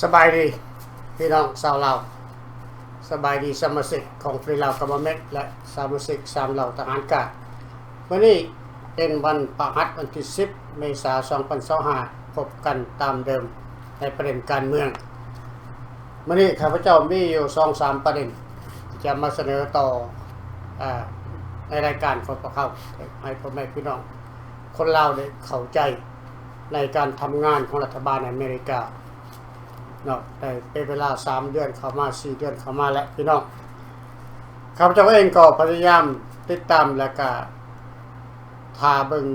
สบายดีพี่น้องชาวลาวสบายดีสมาชิกของฟรีลาวกัมเมนต์และสมาชิกสามเหล่าทหารกาวันนี้เป็นวันพฤหัสวันที่10 เมษายน 2025พบกันตามเดิมในประเด็นการเมืองวันนี้ข้าพเจ้ามีอยู่ 2-3 ประเด็นจะมาเสนอต่อในรายการของพวกเขาให้พ่อแม่พี่น้องคนลาวได้เข้าใจในการทำงานของรัฐบาลอเมริกาเนาะได้เป็นเวลา3 เดือนเข้ามา4 เดือนเข้ามาแล้วพี่น้องข้าพเจ้าเองก็พยายามติดตามและก็ทาเบิ่ง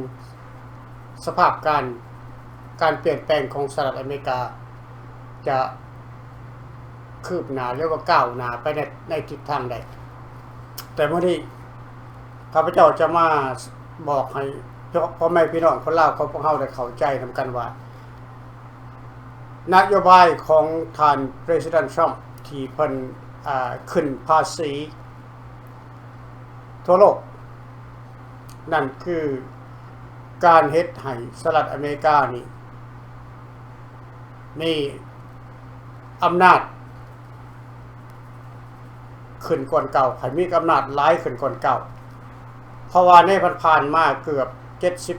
สภาพการเปลี่ยนแปลงของสหรัฐอเมริกาจะคืบหน้าหรือว่าก้าวหน้าไปในทิศทางใดแต่เมื่อนี้ข้าพเจ้าจะมาบอกให้พ่อแม่พี่น้องคนลาวเขาพวกเขาได้เข้าใจนำกันว่านโยบายของท่าน President Trump ที่เพิ่นขึ้นภาษีทั่วโลกนั่นคือการเฮ็ดให้สหรัฐอเมริกานี่มีอำนาจขึ้นกว่าเก่าให้มีอำนาจหลายขึ้นกว่าเก่าเพราะว่าในผ่านมาเกือบ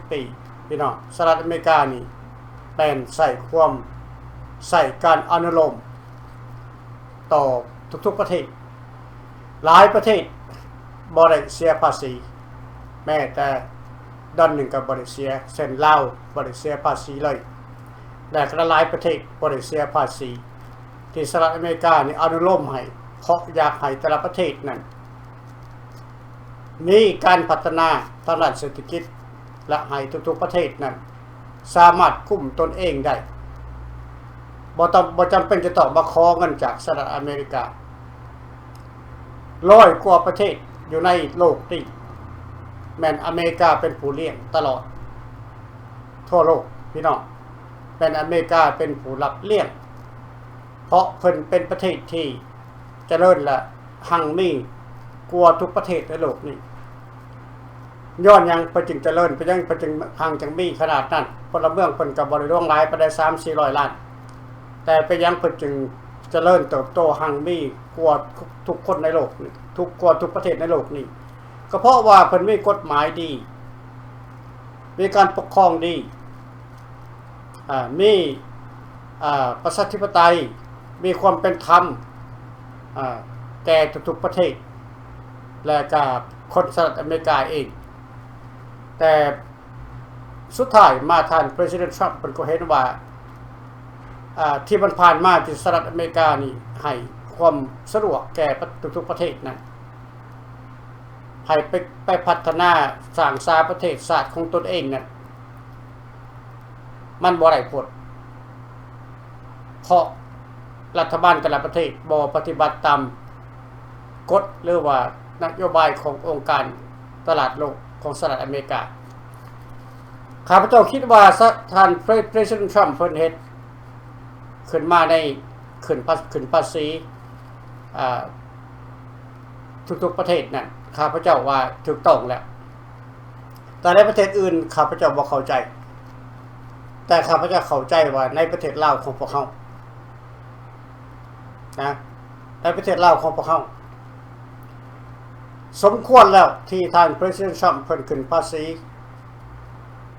70 ปีพี่น้องสหรัฐอเมริกานี่เป็นใส่การอนุโลมต่อทุกๆประเทศหลายประเทศบ่ได้เสียภาษีแม้แต่ดอนหนึ่งก็บ่ได้เสียเช่นลาวบ่ได้เสียภาษีเลยแต่ก็หลายประเทศบ่ได้เสียภาษีที่สหรัฐอเมริกานี่อนุโลมให้เพราะอยากให้แต่ละประเทศนั้นมีการพัฒนาทางด้านเศรษฐกิจและให้ทุกๆประเทศนั้นสามารถคุ้มตนเองได้บ่จำเป็นจะต้องมาขอเงินจากสหรัฐอเมริกา100 กว่าประเทศอยู่ในโลกนี้แม่นอเมริกาเป็นผู้เลี้ยงตลอดทั่วโลกพี่น้องเป็นอเมริกาเป็นผู้รับเลี้ยงเพราะเพิ่นเป็นประเทศที่เจริญและหั่งมีกว่าทุกประเทศในโลกนี้ย้อนยังเพิ่นจึงเจริญเพิ่นจึงหั่งจังมีขนาดนั้นพลเมืองเพิ่นก็บ่ได้ล่วงหลายไปได้ 3-400 ล้านแต่ไปยังเพิ่นจึงเจริญเติบโตหั่งมีกว่าทุกคนในโลกนี้กว่าทุกประเทศในโลกนี้ก็เพราะว่าเพิ่นมีกฎหมายดีมีการปกครองดีมีประชาธิปไตยมีความเป็นธรรมแก่ทุกๆประเทศและก็คนสหรัฐอเมริกาเองแต่สุดท้ายมาท่าน President Trump เพิ่นก็เห็นว่าที่มันผ่านมาที่สหรัฐอเมริกานี่ให้ความสะดวกแก่ทุกๆประเทศนั้นให้ไปพัฒนาสร้างสาประเทศศาสตร์ของตนเองนั้นมันบ่ได้ผลเพราะรัฐบาลแต่ละประเทศบ่ปฏิบัติตามกฎหรือว่านโยบายขององค์การตลาดโลกของสหรัฐอเมริกาข้าพเจ้าคิดว่าท่าน President Trump เพิ่นเฮ็ดขึ้นมาในขึ้นภาษีทุกๆประเทศนั่นข้าพเจ้าว่าถูกต้องแล้วแต่ในประเทศอื่นข้าพเจ้าบ่เข้าใจแต่ข้าพเจ้าเข้าใจว่าในประเทศลาวของพวกเขานะในประเทศลาวของพวกเขาสมควรแล้วที่ท่าน President Trump เพิ่นขึ้นภาษี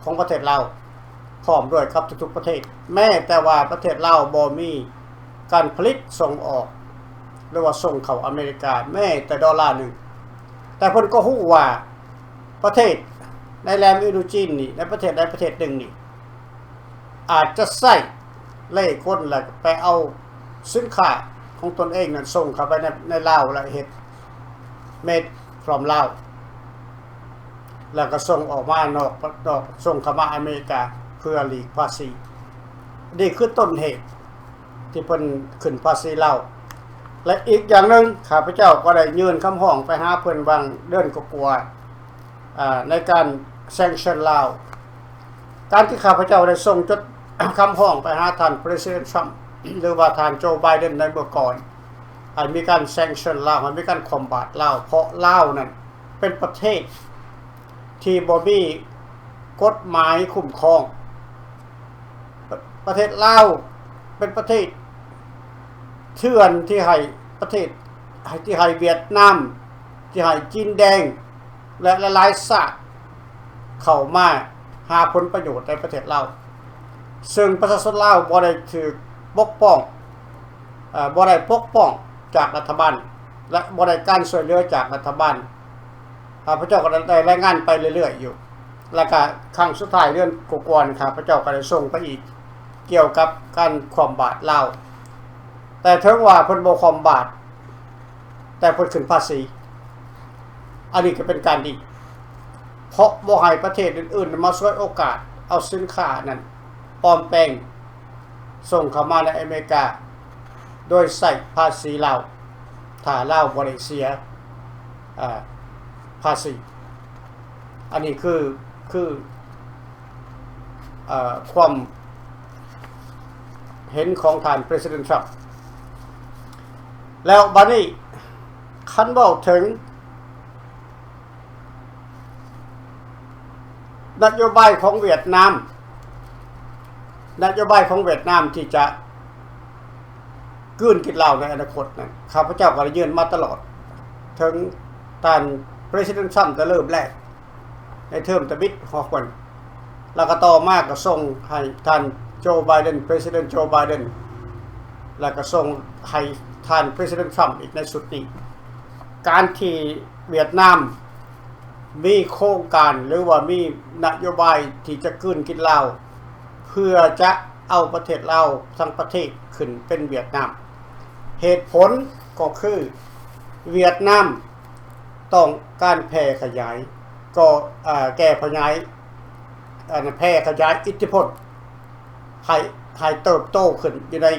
ของประเทศลาวพร้อมด้วยครับทุกๆประเทศแม้แต่ว่าประเทศลาวบ่มีการผลิตส่งออกหรือว่าส่งเข้าอเมริกาแม้แต่ดอลลาร์นึงแต่เพิ่นก็ฮู้ว่าประเทศในแลมอินโดจีนนี่ในประเทศใดประเทศหนึ่งนี่อาจจะใช้เล่คนแล้วไปเอาสินค้าของตนเองนั้นส่งเข้าไปในลาวแล้วเฮ็ด made from ลาวแล้วก็ส่งออกมานอกส่งเข้ามาอเมริกาเพื่อหลีกภาษีนี่คือต้นเหตุที่เพิ่นขึ้นภาษีลาวและอีกอย่างนึงข้าพเจ้าก็ได้ยื่นคำร้องไปหาเพิ่นบางเดือนกว่าในการแซงชั่นลาวการที่ข้าพเจ้าได้ส่งจดคำร้องไปหาท่าน President Trump หรือว่าท่านโจไบเดนในเมื่อก่อนมีการแซงชั่นลาวมีการคอมบาตลาวเพราะลาวนั้นเป็นประเทศที่บ่มีกฎหมายคุ้มครองประเทศลาวเป็นประเทศ เถื่อนที่ให้ประเทศที่ให้เวียดนามที่ให้จีนแดงและหลายๆชาติเข้ามาหาผลประโยชน์ในประเทศเราซึ่งประชาชนลาวบ่ได้ถูกปกป้องบ่ได้ปกป้องจากรัฐบาลและบ่ได้การช่วยเหลือจากรัฐบาลพระเจ้าก็ได้รายงานไปเรื่อยๆอยู่แล้วก็ครั้งสุดท้ายเรื่องกวนๆครับพระเจ้าก็ได้ส่งไปอีกเกี่ยวกับการคว่ำบาตรลาวแต่ถึงว่าเพิ่นบ่คว่ำบาตรแต่เพิ่นขึ้นภาษีอันนี้ก็เป็นการดีเพราะบ่ให้ประเทศอื่นๆมาช่วยโอกาสเอาสินค้านั้นปลอมแปลงส่งเข้ามาในอเมริกาโดยใส่ภาษีลาวถ้าลาวบ่ได้เสียภาษีอันนี้คือความเห็นของท่าน President Trump แล้วบัดนี้คันเว้าถึงนโยบายของเวียดนามที่จะกืนกินเหล้าในอนาคตนั้นข้าพเจ้าก็ได้ยืนมาตลอดถึงท่าน President Trump จะเริ่มแรกในเทอมตะบิดฮอกวันแล้วก็ต่อมาก็ส่งให้ท่านโจไบเดน President Joe Biden แล้วก็ส่งให้ท่าน President Trump อีกในสุดนี้การที่เวียดนามมีโครงการหรือว่ามีนโยบายที่จะกืนกินเหล้าเพื่อจะเอาประเทศเราทั้งประเทศขึ้นเป็นเวียดนามเหตุผลก็คือเวียดนามต้องการแพร่ขยายก็แก้ขยายแพร่ขยายอิทธิพลให้เติบโตขึ้นอยู่ใน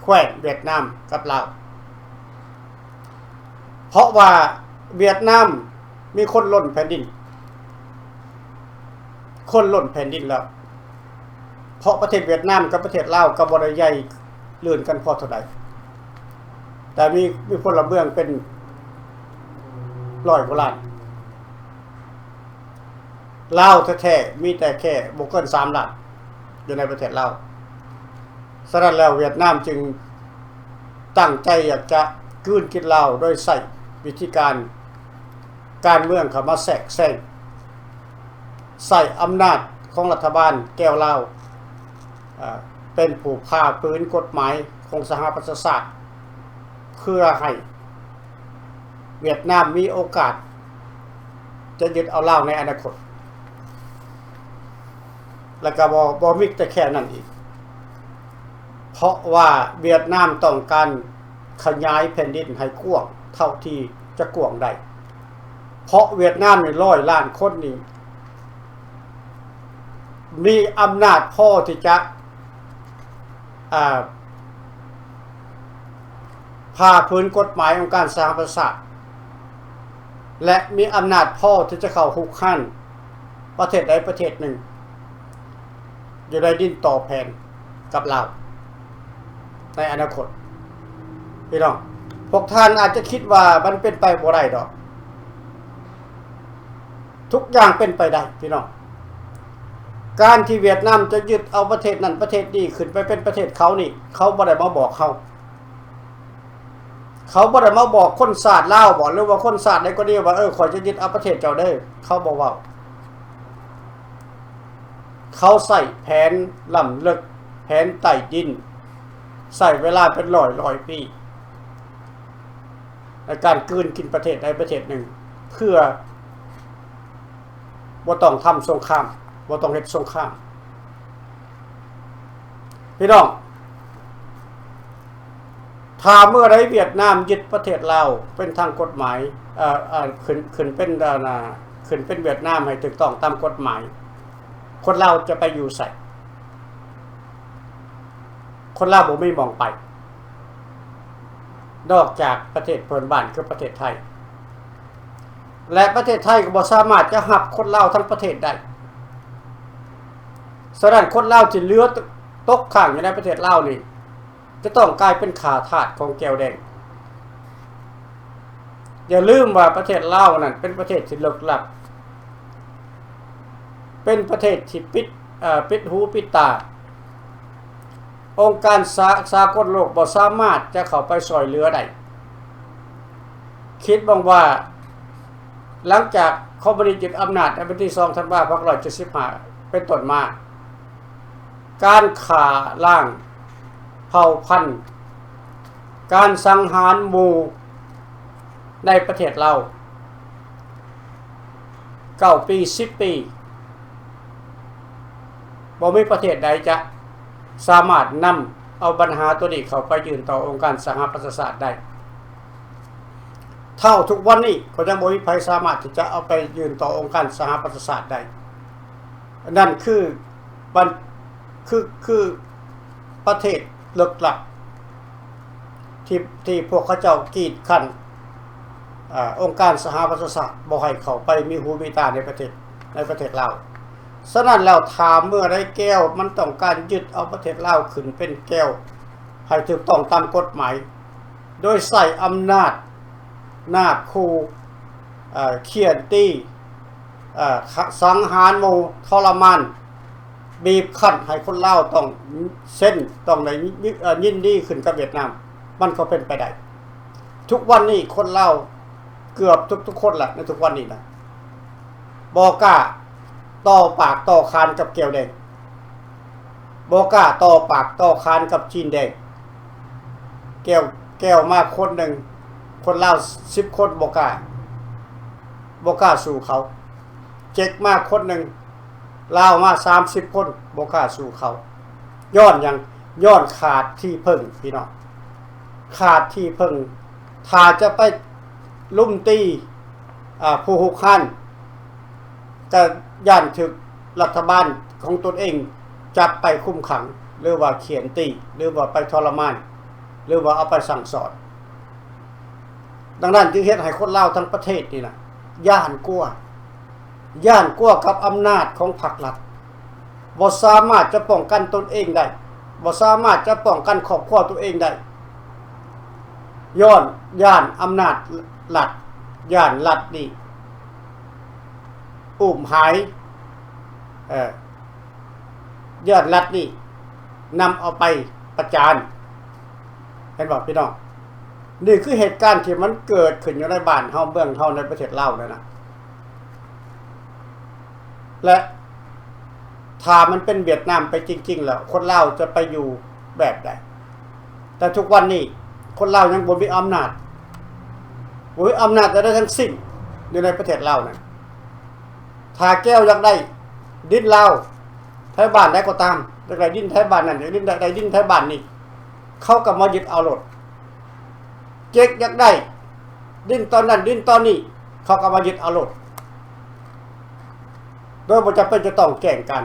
แคว้นเวียดนามกับเราเพราะว่าเวียดนามมีคนล้นแผ่นดินแล้วเพราะประเทศเวียดนามกับประเทศลาวก็บ่ได้ใหญ่เลื่อนกันพอเท่าใดแต่มีพลเมืองเป็น100 กว่าล้านลาวแท้ๆมีแต่แค่บ่เกิน3 ล้านอยู่ในประเทศลาวฉะนั้นแล้วเวียดนามจึงตั้งใจอยากจะกืนกินลาวโดยใช้วิธีการเมืองเข้ามาแทรกแซงใส่อำนาจของรัฐบาลแก้วลาวเป็นผู้พาพื้นกฎหมายของสหประชาชาติเพื่อให้เวียดนามมีโอกาสจะยึดเอาลาวในอนาคตแล้วก็บ่มีแต่แค่นั้นอีกเพราะว่าเวียดนามต้องการขยายแผ่นดินให้กว้างเท่าที่จะกว้างได้เพราะเวียดนามนี่100 ล้านคนนี่มีอำนาจพอที่จะพาพื้นกฎหมายของการสร้างประชาชาติและมีอำนาจพอที่จะเข้าหุกขั้นประเทศใดประเทศหนึ่งอยู่ในดินต่อแผ่นกับเราในอนาคตพี่น้องพวกท่านอาจจะคิดว่ามันเป็นไปบ่ได้ดอกทุกอย่างเป็นไปได้พี่น้องการที่เวียดนามจะยึดเอาประเทศนั้นประเทศนี้ขึ้นไปเป็นประเทศเขานี่เขาบ่ได้มาบอกเขาบ่ได้มาบอกคนชาติลาวบอกหรือว่าคนชาติใดก็ดีว่าขอจะยึดเอาประเทศเจ้าเด้อเขาบอกว่าเขาใส่แผนล้ำลึกแผนไต่ดินใส่เวลาเป็นร้อยปีในการกืนกินประเทศใดประเทศหนึ่งเพื่อบ่ต้องทำสงครามบ่ต้องเฮ็ดสงครามพี่น้องถ้าเมื่อใดเวียดนามยึดประเทศลาวเป็นทางกฎหมายขึ้นเป็นเวียดนามให้ถูกต้องตามกฎหมายคนลาวจะไปอยู่ไสคนลาวบ่มีมองไปนอกจากประเทศเพื่อนบ้านคือประเทศไทยและประเทศไทยก็บ่สามารถจะรับคนลาวทั้งประเทศได้ฉะนั้นคนลาวที่เหลือตกค้างอยู่ในประเทศลาวนี่จะต้องกลายเป็นขาทาสของแก้วแดงอย่าลืมว่าประเทศลาวนั่นเป็นประเทศที่ลึกลับเป็นประเทศที่ปิดหูปิดตา องค์การสากลโลกบ่สามารถจะเข้าไปช่วยเหลือได้คิดบ้างว่าหลังจากคอมมิวนิสต์ยึดอำนาจในวันที่2 ธันวาคม 2575 เป็นต้นมาการฆ่าล้างเผ่าพันธุ์การสังหารหมู่ในประเทศเรา9 ปี 10 ปีบ่มีประเทศใดจะสามารถนำเอาปัญหาตัวนี้เข้าไปยื่นต่อองค์การสหประชาชาติได้เท่าทุกวันนี้ก็ยังบ่มีใครสามารถที่จะเอาไปยื่นต่อองค์การสหประชาชาติได้นั่นคือประเทศเลิกหลักที่พวกเขาเจ้ากีดขันองค์การสหประชาชาติบ่ให้เข้าไปมีหูมีตาในประเทศลาวฉะนั้นแล้วถามเมื่อไรแก้วมันต้องการยึดเอาประเทศลาวขึ้นเป็นแก้วให้ถูกต้องตามกฎหมายโดยใส่อำนาจหน้าคูเขียนตีสังหารหมู่ทรมานบีบคั้นให้คนลาวต้องเส้นต้องได้ยินดีขึ้นกับเวียดนามมันก็เป็นไปได้ทุกวันนี้คนลาวเกือบทุกคนแหละในทุกวันนี้นะบอกล้าต่อปากต่อคานกับแก้วแดงบอกล้าต่อปากต่อคานกับจีนแดงแก้วมาคนหนึ่งคนลาว10 คนบอกล้าสู่เขาเจ๊กมาคนหนึ่งลาวมา30 คนบอกล้าสู่เขาย้อนขาดที่พึ่งพี่น้องขาดที่พึ่งถ้าจะไปลุ่มตีผู้หุกขันจะย่านถึกรัฐบาลของตนเองจับไปคุมขังหรือว่าเขียนตีหรือว่าไปทรมานหรือว่าเอาไปสั่งสอนดังนั้นจึงเฮ็ดให้คนลาวทั้งประเทศนี่นะย่านกลัวกับอำนาจของพรรครัฐบ่สามารถจะป้องกันตนเองได้บ่สามารถจะป้องกันครอบครัวตัวเองได้ย่านอำนาจรัฐย่านรัฐนี่อุ้มหายย่านรัฐนี่นำเอาไปประจานเห็นบอกพี่น้องนี่คือเหตุการณ์ที่มันเกิดขึ้นอยู่ในบ้านเฮาเมืองเฮาในประเทศลาวนะและถ้ามันเป็นเวียดนามไปจริงๆแล้วคนลาวจะไปอยู่แบบใดแต่ทุกวันนี้คนลาวยังบ่มีอำนาจได้ทั้งสิ้นอยู่ในประเทศลาวนะถ้าแก้วอยากได้ดินลาวไทยบ้านได้ก็ตามอยากได้ดินไทยบ้านนั่นอยากได้ดินไทยบ้านนี่เขาก็มายึดเอาหลดเจ๊กอยากได้ดินตอนนั้นดินตอนนี้เขาก็มายึดเอาหลดโดยบ่จำเป็นจะต้องแข่งกัน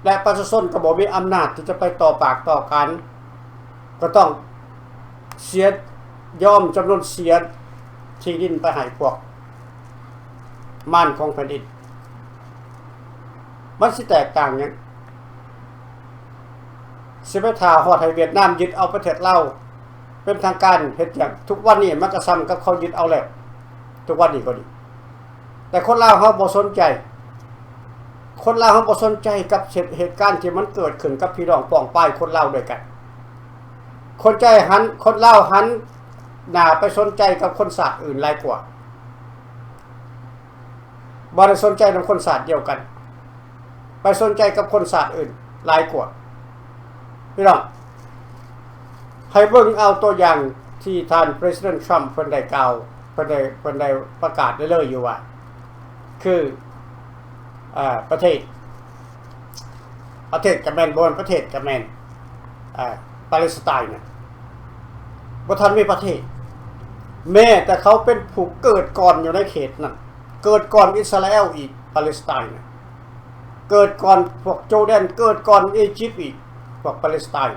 และประชาชนก็บ่มีอำนาจที่จะไปต่อปากต่อกันก็ต้องเสียยอมจำนวนเสียที่ดินไปให้พวกม่านของแผ่นดินมันสิแตกต่างอย่างสิไปท่าฮอดให้เวียดนามยึดเอาประเทศลาวเป็นทางการเฮ็ดอย่างทุกวันนี้มันก็ซ้ำกับเขายึดเอาแล้วทุกวันนี้ก็ดีแต่คนลาวเขาบ่สนใจกับเหตุการณ์ที่มันเกิดขึ้นกับพี่น้องป้องป้ายคนลาวด้วยกันคนลาวหันหน้าไปสนใจกับคนศาสตร์อื่นหลายกว่าบ่ได้สนใจกับคนศาสตร์เดียวกันไปสนใจกับคนศาสตร์อื่นหลายกว่าพี่น้องให้เบิ่งเอาตัวอย่างที่ท่าน President Trump เพิ่นได้กล่าวเพิ่นได้ประกาศได้เลยอยู่ว่าคือประเทศกับแมนบนประเทศกับแมนปาเลสไตน์เนี่ยบ่ทันมีประเทศแม้แต่เขาเป็นผู้เกิดก่อนอยู่ในเขตนั้นเกิดก่อนอิสราเอลอีกปาเลสไตน์เนี่ยเกิดก่อนพวกจอร์แดนเกิดก่อนอียิปต์อีกพวกปาเลสไตน์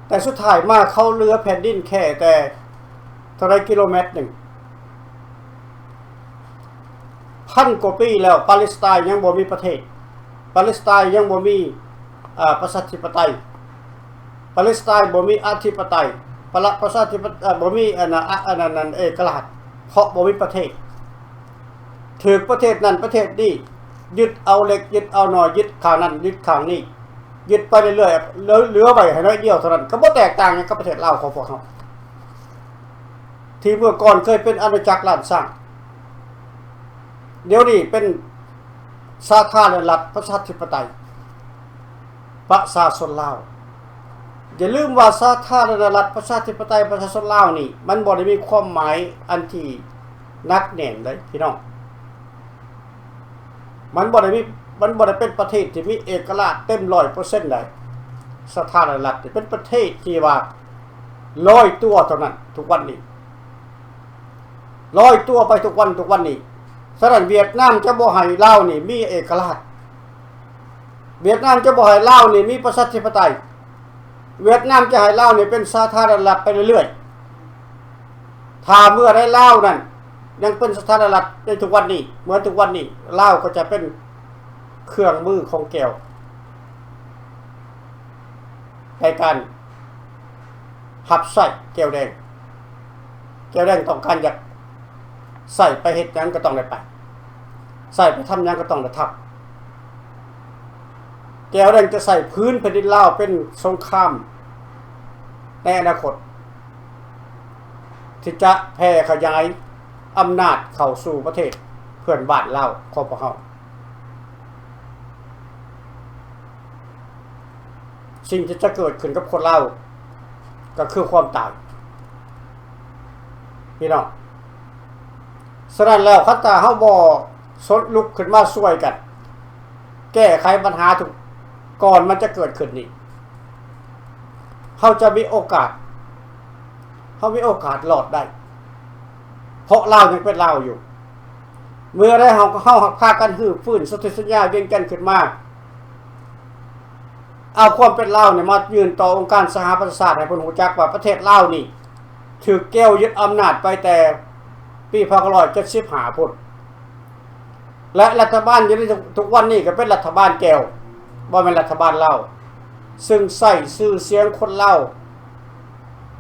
แต่สุดท้ายมาเขาเหลือแผ่นดินแค่แต่เท่าไรกิโลเมตรหนึ่ง1,000 กว่าปีแล้วปาเลสไตน์ยังบ่มีประเทศปาเลสไตน์ยังบ่มีประชาธิปไตยปาเลสไตน์บ่มีอธิปไตยประชาธิปไตยบ่มีอันนั้นเอกราชเพราะบ่มีประเทศถือประเทศนั้นประเทศนี้ ยึดเอาเล็กยึดเอาหน่อยยึดข้างนั้นยึดข้างนี้ยึดไปเรื่อยๆเหลือไปให้น้อยเดียวเท่านั้นก็บ่แตกต่างกันกับประเทศลาวของพวกเขาที่เมื่อก่อนเคยเป็นอาณาจักรล้านสร้างเดี๋ยวนี้เป็นสาธารณรัฐประชาธิปไตยประชาชนลาวอย่าลืมว่าสาธารณรัฐประชาธิปไตยประชาชนลาวนี่มันบ่ได้มีความหมายอันที่นักแน่นเลยพี่น้องมันบ่ได้เป็นประเทศที่มีเอกราชเต็ม 100% ได้สาธารณรัฐเป็นประเทศที่ว่า100ตัวเท่านั้นทุกวันนี้100ตัวไปทุกวันนี้ฉะนั้นเวียดนามจะบ่ให้ลาวนี่มีเอกราชเวียดนามจะบ่ให้ลาวนี่มีประชาธิปไตยเวียดนามจะให้ลาวนี่เป็นสาธารณรัฐไปเรื่อยๆถ้าเมื่อได้ลาวนั่นยังเป็นสาธารณรัฐในทุกวันนี้เหมือนทุกวันนี้ลาวก็จะเป็นเครื่องมือของแก้วในการหับใส่แก้วแดงต้องการอยากใส่ไปเฮ็ดหยังก็ต้องได้ไปใส่ไปทำหยังก็ต้องได้ทำแก้วแดงจะใส่พื้นแผ่นดินลาวเป็นสงครามในอนาคตที่จะแผ่ขยายอำนาจเข้าสู่ประเทศเพื่อนบ้านลาวของพวกเขาสิ่งที่จะเกิดขึ้นกับคนลาวก็คือความตายพี่น้องฉะนั้นแล้วคันตาเฮาบ่สดลุกขึ้นมาช่วยกันแก้ไขปัญหาทุกก่อนมันจะเกิดขึ้นนี่เฮาจะมีโอกาสรอดได้เพราะลาวยังเป็นลาวอยู่เมื่อได้เฮาพากันฮือฟื้นสติสัญญาเวียงจันทน์ขึ้นมาเอาความเป็นลาวเนี่ยมายืนต่อองค์การสหประชาชาติให้เพิ่นรู้จักว่าประเทศลาวนี่ถูกแก้วยึดอำนาจไปแต่ปี1975พุ่นและรัฐบาลอยู่ในทุกวันนี้ก็เป็นรัฐบาลแก้วบ่แม่นรัฐบาลลาวซึ่งใส่ชื่อเสียงคนลาว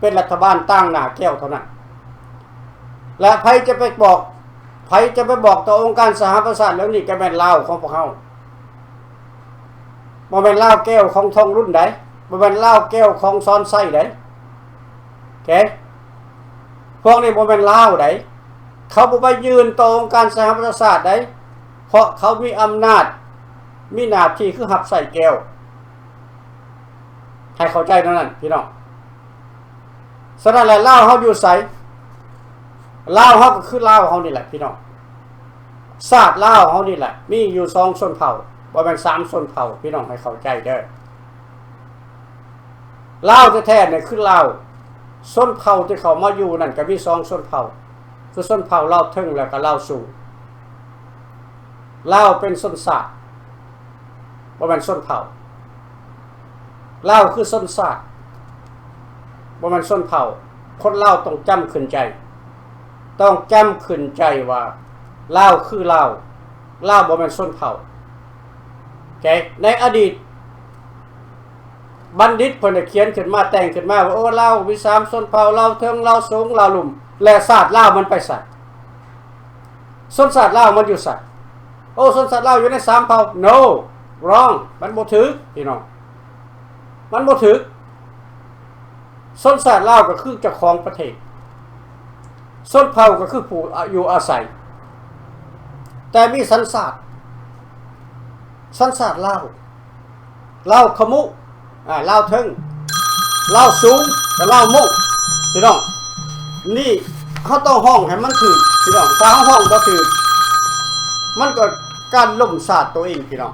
เป็นรัฐบาลตั้งหน้าแก้วเท่านั้นและใครจะไปบอกต่อองค์การสหประชาชาติแล้วนี่ก็แม่นลาวของพวกเฮาบ่แม่นลาวแก้วของทองรุ่นใดบ่แม่นลาวแก้วของซ้อนไส้ใดแกพวกนี้บ่แม่นลาวใดเขาบ่ไปยืนต่อองค์การสหประชาชาติใดเพราะเขามีอำนาจมีหน้าที่คือหับใส่แก้วให้เข้าใจนั้นพี่น้องฉะนั้นแล้วลาวเฮาอยู่ไสลาวเฮาก็คือลาวเฮานี่แหละพี่น้องชาติลาวเฮานี่แหละมีอยู่2ชนเผ่าบ่แม่น3ชนเผ่าพี่น้องให้เข้าใจเด้อลาวแท้ๆเนี่ยคือลาวชนเผ่าที่เขามาอยู่นั่นก็มี2ชนเผ่าคือชนเผ่าลาวเทิงแล้วก็ลาวสูงลาวเป็นชนชาติบ่แม่นชนเผ่าลาวคือชนชาติบ่แม่นชนเผ่าคนลาวต้องจำขึ้นใจว่าลาวคือลาวบ่แม่นชนเผ่าโอเคในอดีตบัณฑิตเพิ่นได้เขียนขึ้นมาแต่งขึ้นมาว่าโอ้ลาวมี3ชนเผ่าลาวเทิงลาวสูงลาวลุ่มและชาติลาวมันไปไสชนชาติลาวมันอยู่ไสโอ้ชนชาติลาวอยู่ใน3เผ่า no wrong มันบ่ถูกพี่น้องมันบ่ถูกชนชาติลาวก็คือเจ้าของประเทศชนเผ่าก็คือผู้อยู่อาศัยแต่มีสัญชาติลาวขมุลาวเทิงลาวสูงและลาวมุกพี่น้องนี่เขาต้องห้องให้มันถูกพี่น้องถ้าห้องบ่ถูกมันก็การล่มศาสตร์ตัวเองพี่น้อง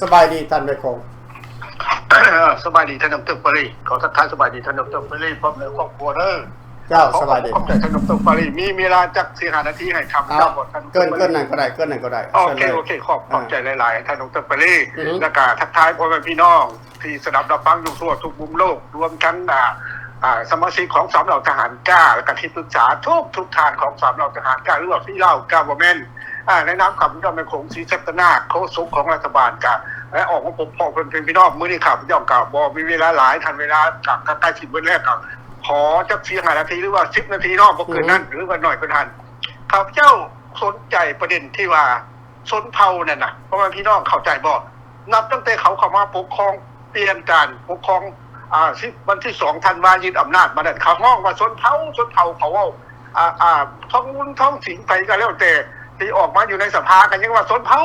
สบายดีท่านแม่คงสบายดีท่านดร.ปรีขอทักทายสบายดีท่านดร.ปรีพร้อมในครอบครัวเด้อ เจ้าสบายดีขอบใจท่านดร.ปรีมีเวลาจัก4-5 นาทีให้ทำเจ้าหมดท่านเกินนั่นก็ได้โอเคขอบใจหลายๆท่านดร.ปรีแล้วก็ทักทายพ่อแม่พี่น้องที่สนับรับฟังอยู่ทั่วทุกมุมโลกรวมทั้งสมาชิกของ3เหล่าทหารกล้าและก็ที่ปรึกษาทุกทานของ3เหล่าทหารกล้าหรือว่าพี่เล่ากาบเมนในนามคำย่อมเป็นของศรีสัตนาโฆษกของรัฐบาลกะและออกมาผมพอเป็นพี่น้องมื้อนี้ครับย่อมกล่าวบอกมีเวลาหลายทันเวลาจากใกล้สิบวันแรกครับขอจัก4-5 นาทีหรือว่า10 นาทีนอกบ่เกินนั้นหรือว่าน้อยกว่านั้นข้าพเจ้า สนใจประเด็นที่ว่าชนเผ่านั่นน่ะเพราะว่าพี่น้องเข้าใจบ่นับตั้งแต่เขาเข้ามาปกครองเปลี่ยนการปกครองวันที่2 ธันวาคมยึดอำนาจมานั่นเขาห้องว่าชนเผ่าเขาเว้าท้องถิ่นไปก็แล้วแต่ที่ออกมาอยู่ในสภากันยังว่าชนเผ่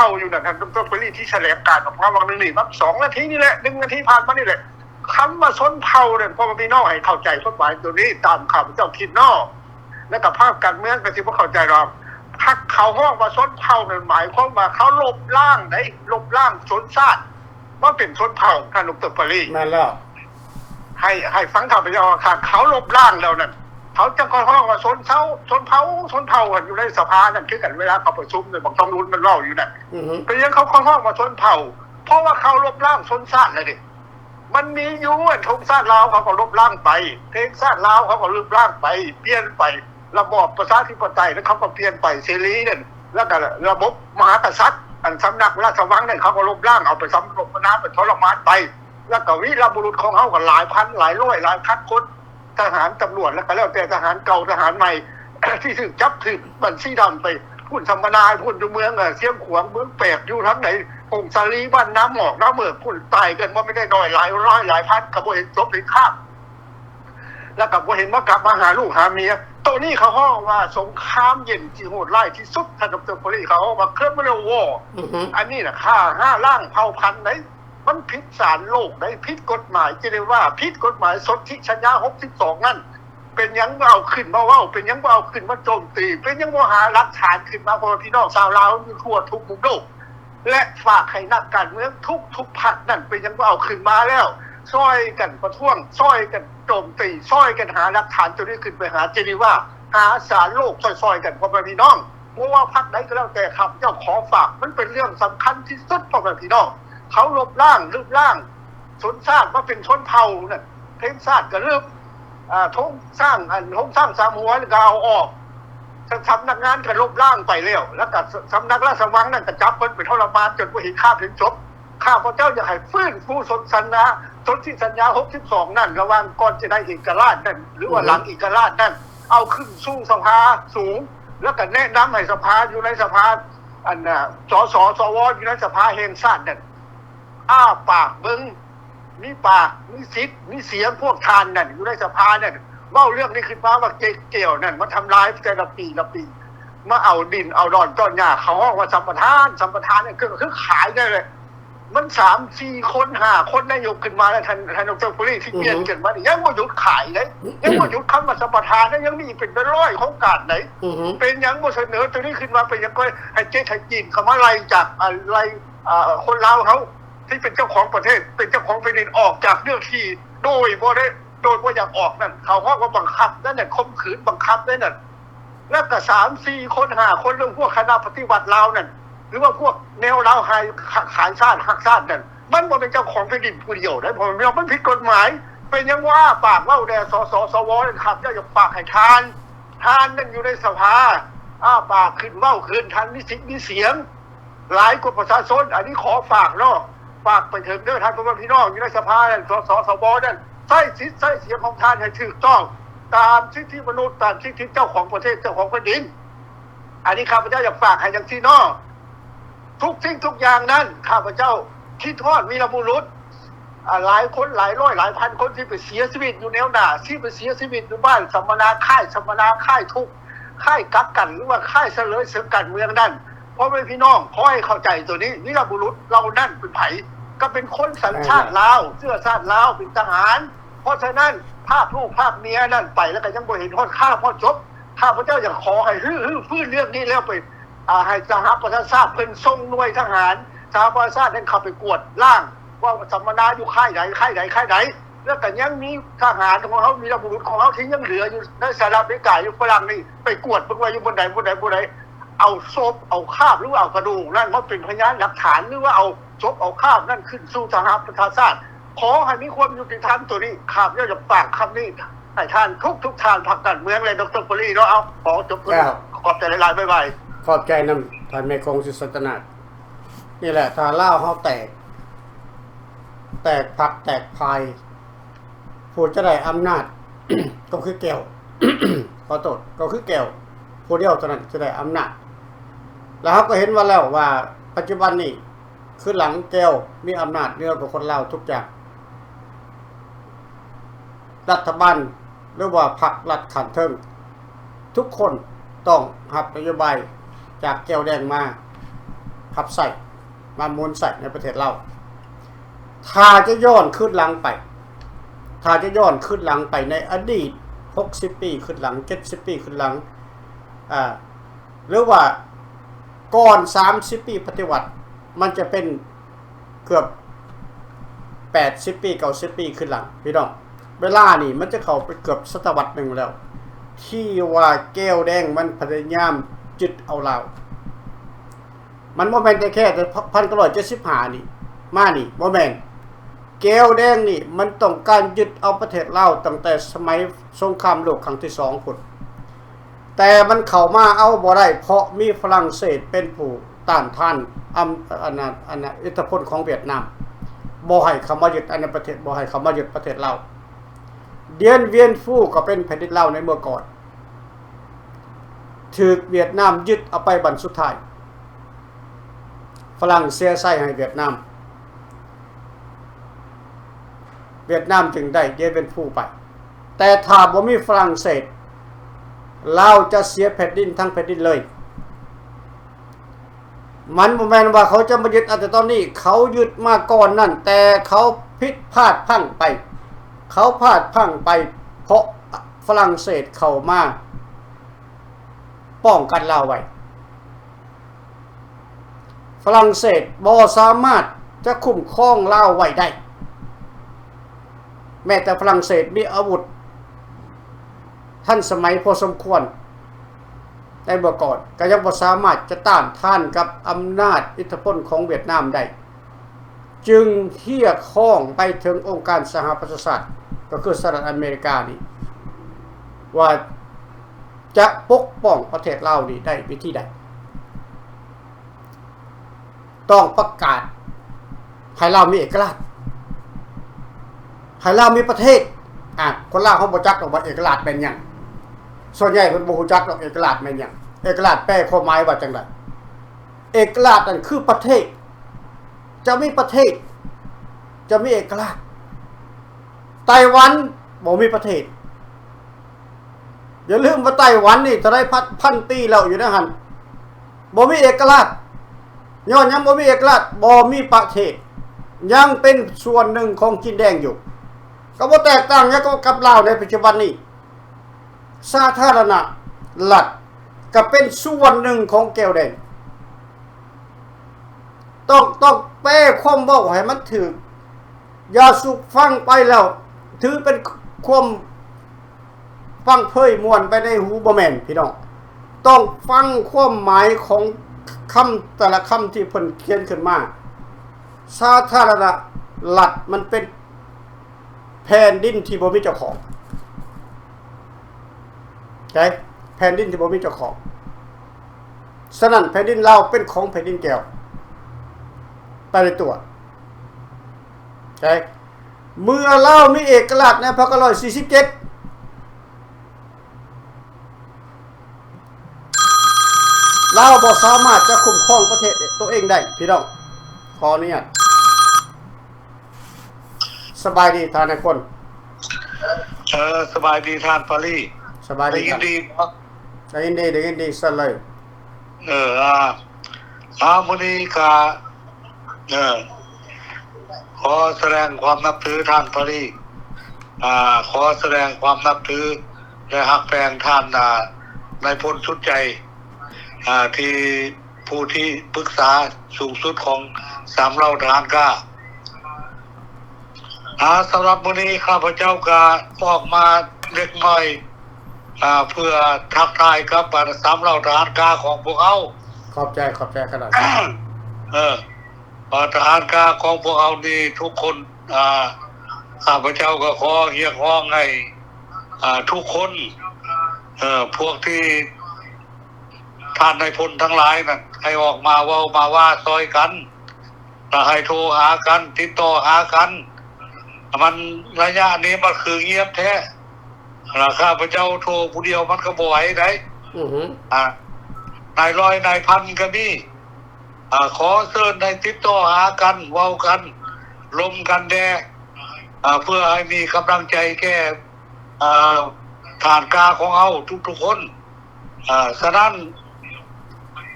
าอยู่นั่นท่านดร.ปรีที่แถลงการออกมาวันนึงนี่นับ2 นาทีนี่แหละ1 นาทีผ่านมานี่แหละคำว่าชนเผ่าเนี่ยพ่อพี่น้องให้เข้าใจกฎหมายตัวนี้ตามคำเจ้าคิดนอกและกับภาพการเมืองก็สิบ่เข้าใจหรอกพักเขาห้องว่าชนเผ่านั่นหมายความว่าเขาลบล้างชนชาติว่าเป็นชนเผ่าท่านดร.ปรี แม่นแล้ว ให้ฟังข่าวไปยาวค่ะเขาลบล้างแล้วนั่นเขาจะค่อยห้องว่าชนเผ่าอยู่ในสภานั่นคือกันเวลาเขาประชุมเนี่ยบอกต้องรุ้นมันเล่าอยู่นั่นแต่ยังเขาค่อยห้องว่าชนเผ่าเพราะว่าเขาลบล้างชนชาติเลยดิมันมีอยู่ธงชาติลาวเขาก็ลบล้างไปเพลงชาติลาวเขาก็ลบล้างไปเปลี่ยนไประบอบประชาธิปไตยแล้วเขาก็เปลี่ยนไปเสรีนั่นแล้วก็ระบบมหากษัตริย์อันสำนักราชวังนั่นเขาก็ลบล้างเอาไปสำรบน้ำไปทรมานไปแล้วก็วีรบุรุษของเขาก็หลายพันหลายร้อยหลายพันคนทหารตำรวจแล้วก็แล้วแต่ทหารเก่าทหารใหม่ ที่ถูกจับถูกบัญชีดำไปพูดธรรมดาพูดดูเมืองเสียงขวางเมืองแปลกอยู่ทั้งไหนพงศาลีบ้านน้ำหมอกน้ำเมือกพูดตายกันว่าไม่ได้น้อยหลายร้อยหลายพันกับโบเห็นจบเลยข้ามแล้วกับโบเห็นว่ากลับมาหาลูกหาเมียตัวนี้เขาห้องว่าสงครามเย็นที่โหดร้ายที่สุดท่านดร.ปรีเขาห้องว่าเครื่องมือวออันนี้นะฆ่า5 ล้างเผ่าพันธุ์ไหนมันผิดศาลโลกได้ผิดกฎหมายจะได้ว่าผิดกฎหมายสนธิสัญญา62นั่นเป็นยังเอาขึ้นมาว่าเป็นยังเอาขึ้นมาโจมตีเป็นยังว่าหาหลักฐานขึ้นมาพอพี่น้องชาวลาวอยู่ทั่วทุกมุมโลกและฝากให้นักการเมืองทุกพรรคนั่นเป็นยังว่าเอาขึ้นมาแล้วซ้อยกันประท้วงซ้อยกันโจมตีซ้อยกันหาหลักฐานตัวนี้ขึ้นไปหาเจนีว่าหาศาลโลกซ้อยกันพอพี่น้องเพราะว่าพรรคไหนก็แล้วแต่ครับเจ้าขอฝากมันเป็นเรื่องสำคัญที่สุดพอพี่น้องเขาลบล้างชนชาติมาเป็นชนเผ่าเนี่ยเพลงชาติก็เริ่มทงสร้างสามหัวก็เอาออกสำนักงานก็ลบล้างไปแล้วก็สำนักราชวังนั่นก็จับมันไปทรมานจนว่าเห็นข้าถึงจบข้าพระเจ้าอยากให้ฟื้นฟูสนธิสัญญา62นั่นระหว่างก่อนจะได้เอกราชนั่นหรือว่าหลังเอกราชนั่นเอาขึ้นสู้สภาสูงแล้วก็แนะนำให้สภาอยู่ในสภาอันสวอยู่ในสภาแห่งชาตินั่นอ้าปากมึงมีปากมีสิทธิ์มีเสียงพวกทานนั่นอยู่ในสภานั่นเล่าเรื่องนี้ขึ้นมาว่าเกี่ยวนั่นมาทำลายแต่ละปีมาเอาดินเอาดอนก้อนหญ้าเขาห้องว่าสัมปทานเนี่ยคือขายได้เลยมัน3-4 คน5 คนนายกขึ้นมาแล้วท่านดร.ปรีที่เปลี่ยนกันมายังว่าหยุดขายเลยยังว่าหยุดคำว่าสัมปทานยังมีเป็นร้อยของการไหนเป็นยังว่าเสนอตัวนี้ขึ้นมาเป็นยังก็ให้เจ๊ไทยจีนเขามาไล่จากอะไรคนลาวเขาที่เป็นเจ้าของประเทศเป็นเจ้าของแผ่นดินออกจากเรื่องที่โดยว่าอยากออกนั่นเขาห้องว่าบังคับนั่นเนี่ยข่มขืนบังคับนั่นน่ะแล้วก็3-4 คน5 คนเรื่องพวกคณะปฏิวัติลาวนั่นหรือว่าพวกแนวลาวขายชาติหักชาตินั่นมันบ่เป็นเจ้าของแผ่นดินผู้เดียวได้เพราะมันผิดกฎหมายเป็นยังว่าปากว่าแด่สวครับเจ้าอย่าปากให้ทานนั่นอยู่ในสภาปากขึ้นเว้าขึ้นทานมีสิทธิ์มีเสียงหลายกว่าประชาชนอันนี้ขอฝากเนาะฝากไปถึงเด้อท่านพี่น้องอยู่ในสภานั่นสวนั่นใช้สิทธิ์ใช้เสียงของท่านให้ถูกต้องตามสิทธิมนุษย์ตามสิทธิเจ้าของประเทศเจ้าของแผ่นดินอันนี้ข้าพเจ้าอยากฝากให้อย่างที่นอกทุกสิ่งทุกอย่างนั้นข้าพเจ้าคิดทอดวีรบุรุษหลายคนหลายร้อยหลายพันคนที่ไปเสียชีวิตอยู่แนวหน้าที่ไปเสียชีวิตอยู่บ้านสัมมนาค่ายทุกค่ายกักกันหรือว่าค่ายเสลยเสริมกันเมืองนั่นเพราะเป็นพี่น้องขอให้เข้าใจตัวนี้วีรบุรุษเรานั่นเป็นไผก็เป็นคนสัญชาติลาวเสื้อชาติลาวเป็นทหารเพราะฉะนั้นภาพลูกภาพเมียนั่นไปแล้วก็ยังบ่เห็นทอดข้าพอจบข้าพเจ้าอยากขอให้ฟื้นเรื่องนี้แล้วไปให้สหประชาชาติเพิ่นส่งหน่วยทหารสหประชาชาตินั้นเข้าไปกวดล่างว่าสัมมนาอยู่ค่ายไหนแล้วก็ยังมีทหารของเขามีระบุรุษของเขาที่ยังเหลืออยู่ในสหรัฐอเมริกาอยู่ฝรั่งนี่ไปกวดเพิ่นว่าอยู่บนใดเอาศพเอาคราบหรือเอากระดูกนั่นมาเป็นพยานหลักฐานหรือว่าเอาศพเอาคราบนั่นขึ้นสู่สหประชาชาติขอให้มีความยุติธรรมตัวนี้ข้าพเจ้าจะฝากคำนี้ให้ท่านทุกท่านพรรคการเมืองเลยดร.ปรีเนาะเอาขอจบขอบใจหลายๆบ๊ายบายขอบใจนำท่านแม่คงศิษย์สนาถนี่แหละถ้าเล่าเฮาแตกพรรคแตกภายผู้จะได้อำนาจ ก็คือแก้ว ขอโทษก็คือแก้ว ผู้เดียวเท่านั้นจะได้อำนาจแล้วเขาก็เห็นว่าแล้วว่าปัจจุบันนี้คือหลังแก้วมีอำนาจเหนือกว่าคนลาวทุกอย่างรัฐบาลหรือว่าพรรครัฐขันเทิงทุกคนต้องรับนโยบายจากแก้วแดงมาขับใส่มามูลใส่ในประเทศเราถ้าจะย้อนขึ้นหลังไปในอดีต60ปีขึ้นหลัง70ปีขึ้นหลังหรือว่าก่อน30ปีปฏิวัติมันจะเป็นเกือบ80ปี90ปีขึ้นหลังพี่น้องเวลานี่มันจะเข้าไปเกือบศตวรรษนึงแล้วที่ว่าแก้วแดงมันพยายามยึดเอาเรามันบ่แม่นแต่แค่1975นี่มานี่บ่แม่นแก้วแดงนี่มันต้องการยึดเอาประเทศลาวตั้งแต่สมัยสงครามโลกครั้งที่2พุ่นแต่มันเข้ามาเอาบ่ได้เพราะมีฝรั่งเศสเป็นผู้ต้านทานอิทธิพลของเวียดนามบ่ให้เข้ามายึดในประเทศบ่ให้เข้ามายึดประเทศลาวเดียนเวียนฟู่ก็เป็นแผ่นดินลาวในเมื่อก่อนถูกเวียดนามยึดเอาไปบัดสุดท้ายฝรั่งเสียไส้ให้เวียดนามจึงได้เดียนเวียนฟู่ไปแต่ถ้าบ่มีฝรั่งเศสลาวจะเสียแผ่นดินทั้งแผ่นดินเลยมันบ่แม่นว่าเขาจะมายึดแต่ตอนนี้เขายึดมาก่อนนั่นแต่เขาผิดพลาดพลั้งไปเพราะฝรั่งเศสเข้ามาป้องกันลาวไว้ฝรั่งเศสบ่สามารถจะคุ้มครองลาวไว้ได้แม้แต่ฝรั่งเศสมีอาวุธทันสมัยพอสมควรในเมื่อก่อนก็ยังบ่สามารถจะต้านทานกับอำนาจอิทธิพลของเวียดนามได้จึงเรียกร้องไปถึงองค์การสหประชาชาติก็คือสหรัฐอเมริกานี่ว่าจะปกป้องประเทศลาวนี่ได้วิธีใดต้องประกาศให้ลาวมีเอกราชให้ลาวมีประเทศคนลาวเขาบ่จักดอกว่าเอกราชเป็นหยังส่วนใหญ่เพิ่นบ่ฮู้จักดอกเอกราชเป็นหยังเอกราชแปลความหมายว่าจังได๋เอกราชนั่นคือประเทศจะมีประเทศจะมีเอกราชไต้หวันบ่มีประเทศอย่าลืมว่าไต้หวันนี่จะได้พันปีแล้วอยู่นะหั่นบ่มีเอกราชย้อนยังบ่มีเอกราชบ่มีประเทศยังเป็นส่วนหนึ่งของจีนแดงอยู่ก็บ่แตกต่างหยังกับลาวในปัจจุบันนี้สาธารณรัฐก็เป็นส่วนหนึ่งของแก้วแดงต้องแปลความเว้าให้มันถูกอย่าสุกฟังไปแล้วถือเป็นความฟังเพ้ยม่วนไปในหูบ่แม่นพี่น้องต้องฟังความหมายของคำแต่ละคำที่เพิ่นเขียนขึ้นมาสาธารณรัฐมันเป็นแผ่นดินที่บ่มีเจ้าของใช่แผ่นดินที่บ่มีเจ้าของฉะนั้นแผ่นดินลาวเป็นของแผ่นดินแก้วไปในตัวใช่เมื่อลาวมีเอกราชใน1947ลาวบ่สามารถจะคุ้มครองประเทศตัวเองได้พี่น้องขออนุญาตสบายดีท่านนายพลสบายดีท่านปารีสบายดีได้ยินดีเนาะได้ยินดีซะเลยมื้อนี้ก็ขอแสดงความนับถือท่านปารีขอแสดงความนับถือและฮักแพงท่านนายพลสุดใจที่ผู้ที่ปรึกษาสูงสุดของ3เหล่าทหารกล้าสำหรับมื้อนี้ข้าพเจ้าก็ออกมาเล็กน้อยเพื่อทักทายกับ3เหล่าทหารกล้าของพวกเราขอบใจขนาดทหารกล้าของพวกเรานี่ทุกคนข้าพเจ้าก็ขอเรียกร้องให้ทุกคนพวกที่ท่านนายพลทั้งหลายนั่นให้ออกมาเว้ามาว่าซอยกันให้โทรหากันติดต่อหากันมันระยะนี้มันคือเงียบแท้ข้าพเจ้าโทรผู้เดียวมันก็บ่ไหวได้ อือฮึ นายร้อยนายพันก็มีขอเชิญในติดต่อหากันเว้ากันลมกันแดเพื่อให้มีกำลังใจแก่ฐานกาของเราทุกๆคนฉะนั้น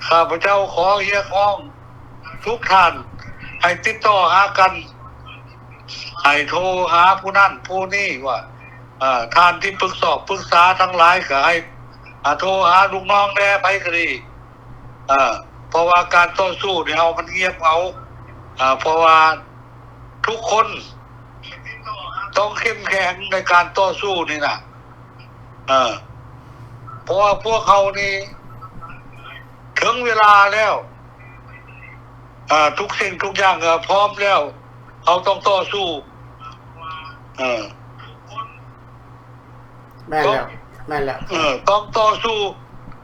ข้าพเจ้าขอเรียกร้องทุกท่านให้ติดต่อหากันให้โทรหาผู้นั้นผู้นี้ว่าท่านที่ปรึกษาทั้งหลายก็ให้โทรหาลูกน้องแน่ไปก็ดีเพราะว่าการต่อสู้เนี่ยเอามันเงียบเอาเพราะว่าทุกคนต้องเข้มแข็งในการต่อสู้นี่นะเพราะว่าพวกเขานี่ถึงเวลาแล้วทุกสิ่งทุกอย่างพร้อมแล้วเขาต้องต่อสู้แม่นแล้วแม่นแล้ว ต้องต่อสู้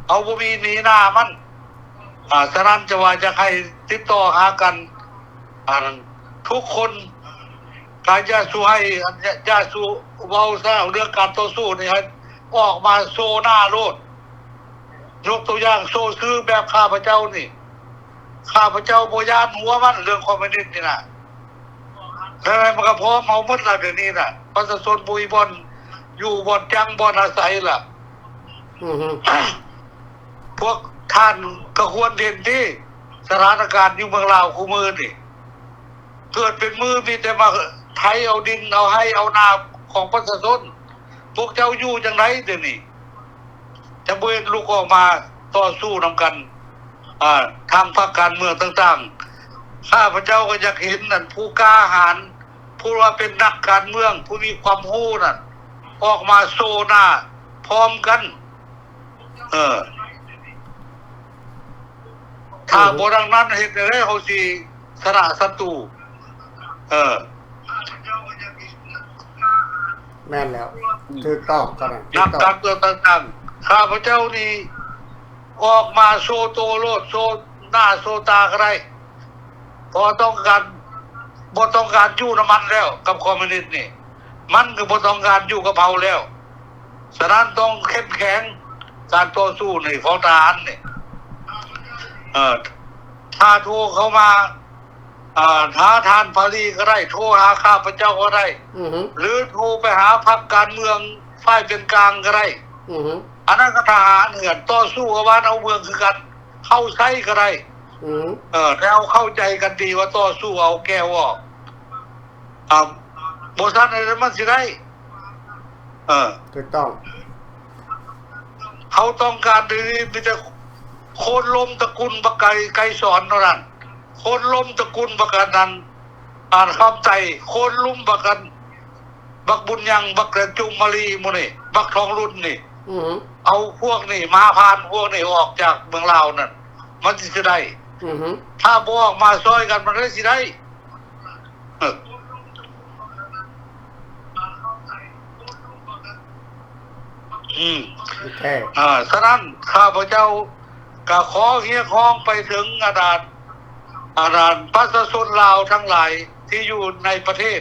เอาบ่มีหนีหน้ามันฉะนั้นจะว่าจะให้ติดต่อหากันทุกคนการจะสู้ให้จะสู้เว้าซะเรื่องการต่อสู้นี่ให้ออกมาโซหน้าโลดยกตัวอย่างโซซื้อแบบข้าพเจ้านี่ข้าพเจ้าบ่ย่านหัวมันเรื่องคอมมิวนิสต์นี่น่ะแล้วมันก็พร้อมเอาหมดแล้วเดี๋ยวนี้น่ะประชาชนบุยบอนอยู่บ่อนจังบ่อนอาศัยล่ะพวกท่านก็ควรเห็นที่สถานการณ์อยู่เมืองลาวคู่มือนี่เกิดเป็นมือมีแต่มาไถเอาดินเอาให้เอานาของประชาชนพวกเจ้าอยู่จังไดเดี๋ยวนี้จะบ่เห็นลูกออกมาต่อสู้นำกันทางพรรคการเมืองต่างๆข้าพเจ้าก็อยากเห็นนั่นผู้กล้าหาญผู้ว่าเป็นนักการเมืองผู้มีความรู้นั่นออกมาโซหน้าพร้อมกันถ้าบ่ดังนั้นเฮ็ดได้เขาสิสละศัตรูแม่นแล้วถูกต้องกัน นักการเมืองต่างๆข้าพเจ้านี่ออกมาโซโตโลดโซหน้าโซตาก็ได้เพราะต้องการบ่ต้องการอยู่น้ำมันแล้วกับคอมมิวนิสต์นี่มันก็บ่ต้องการอยู่กับเฮาแล้วฉะนั้นต้องเข้มแข็งการต่อสู้ในของทหารนี่ถ้าโทรเข้ามาท้าทานพารีก็ได้โทรหาข้าพเจ้าก็ได้หรือโทรไปหาพรรคการเมืองฝ่ายเป็นกลางก็ได้อันนั้นก็ทหารเหือนต่อสู้กับบ้านเอาเมืองคือกันเข้าใช้ก็ได้แล้วเข้าใจกันดีว่าต่อสู้เอาแก้วออกบ่ซันอะไรมันสิได้ถูกต้องเขาต้องการดีมีแต่โคนลมตระกูลบักไก่สอนเท่านั้นโคนลมตระกูลบักนั้นคำใจโคนลุ่มบักกันบักบุญยังบักกระจุมมาลีหมู่นี่บักทองรุ่นนี่เอาพวกนี่มาพานพวกนี่ออกจากเมืองลาวนั่นมันสิได้ถ้าบ่ออกมาซอยกันมันได้สิได้โอเคฉะนั้นข้าพเจ้าก็ขอเรียกร้องไปถึงอาจารย์ประชาชนลาวทั้งหลายที่อยู่ในประเทศ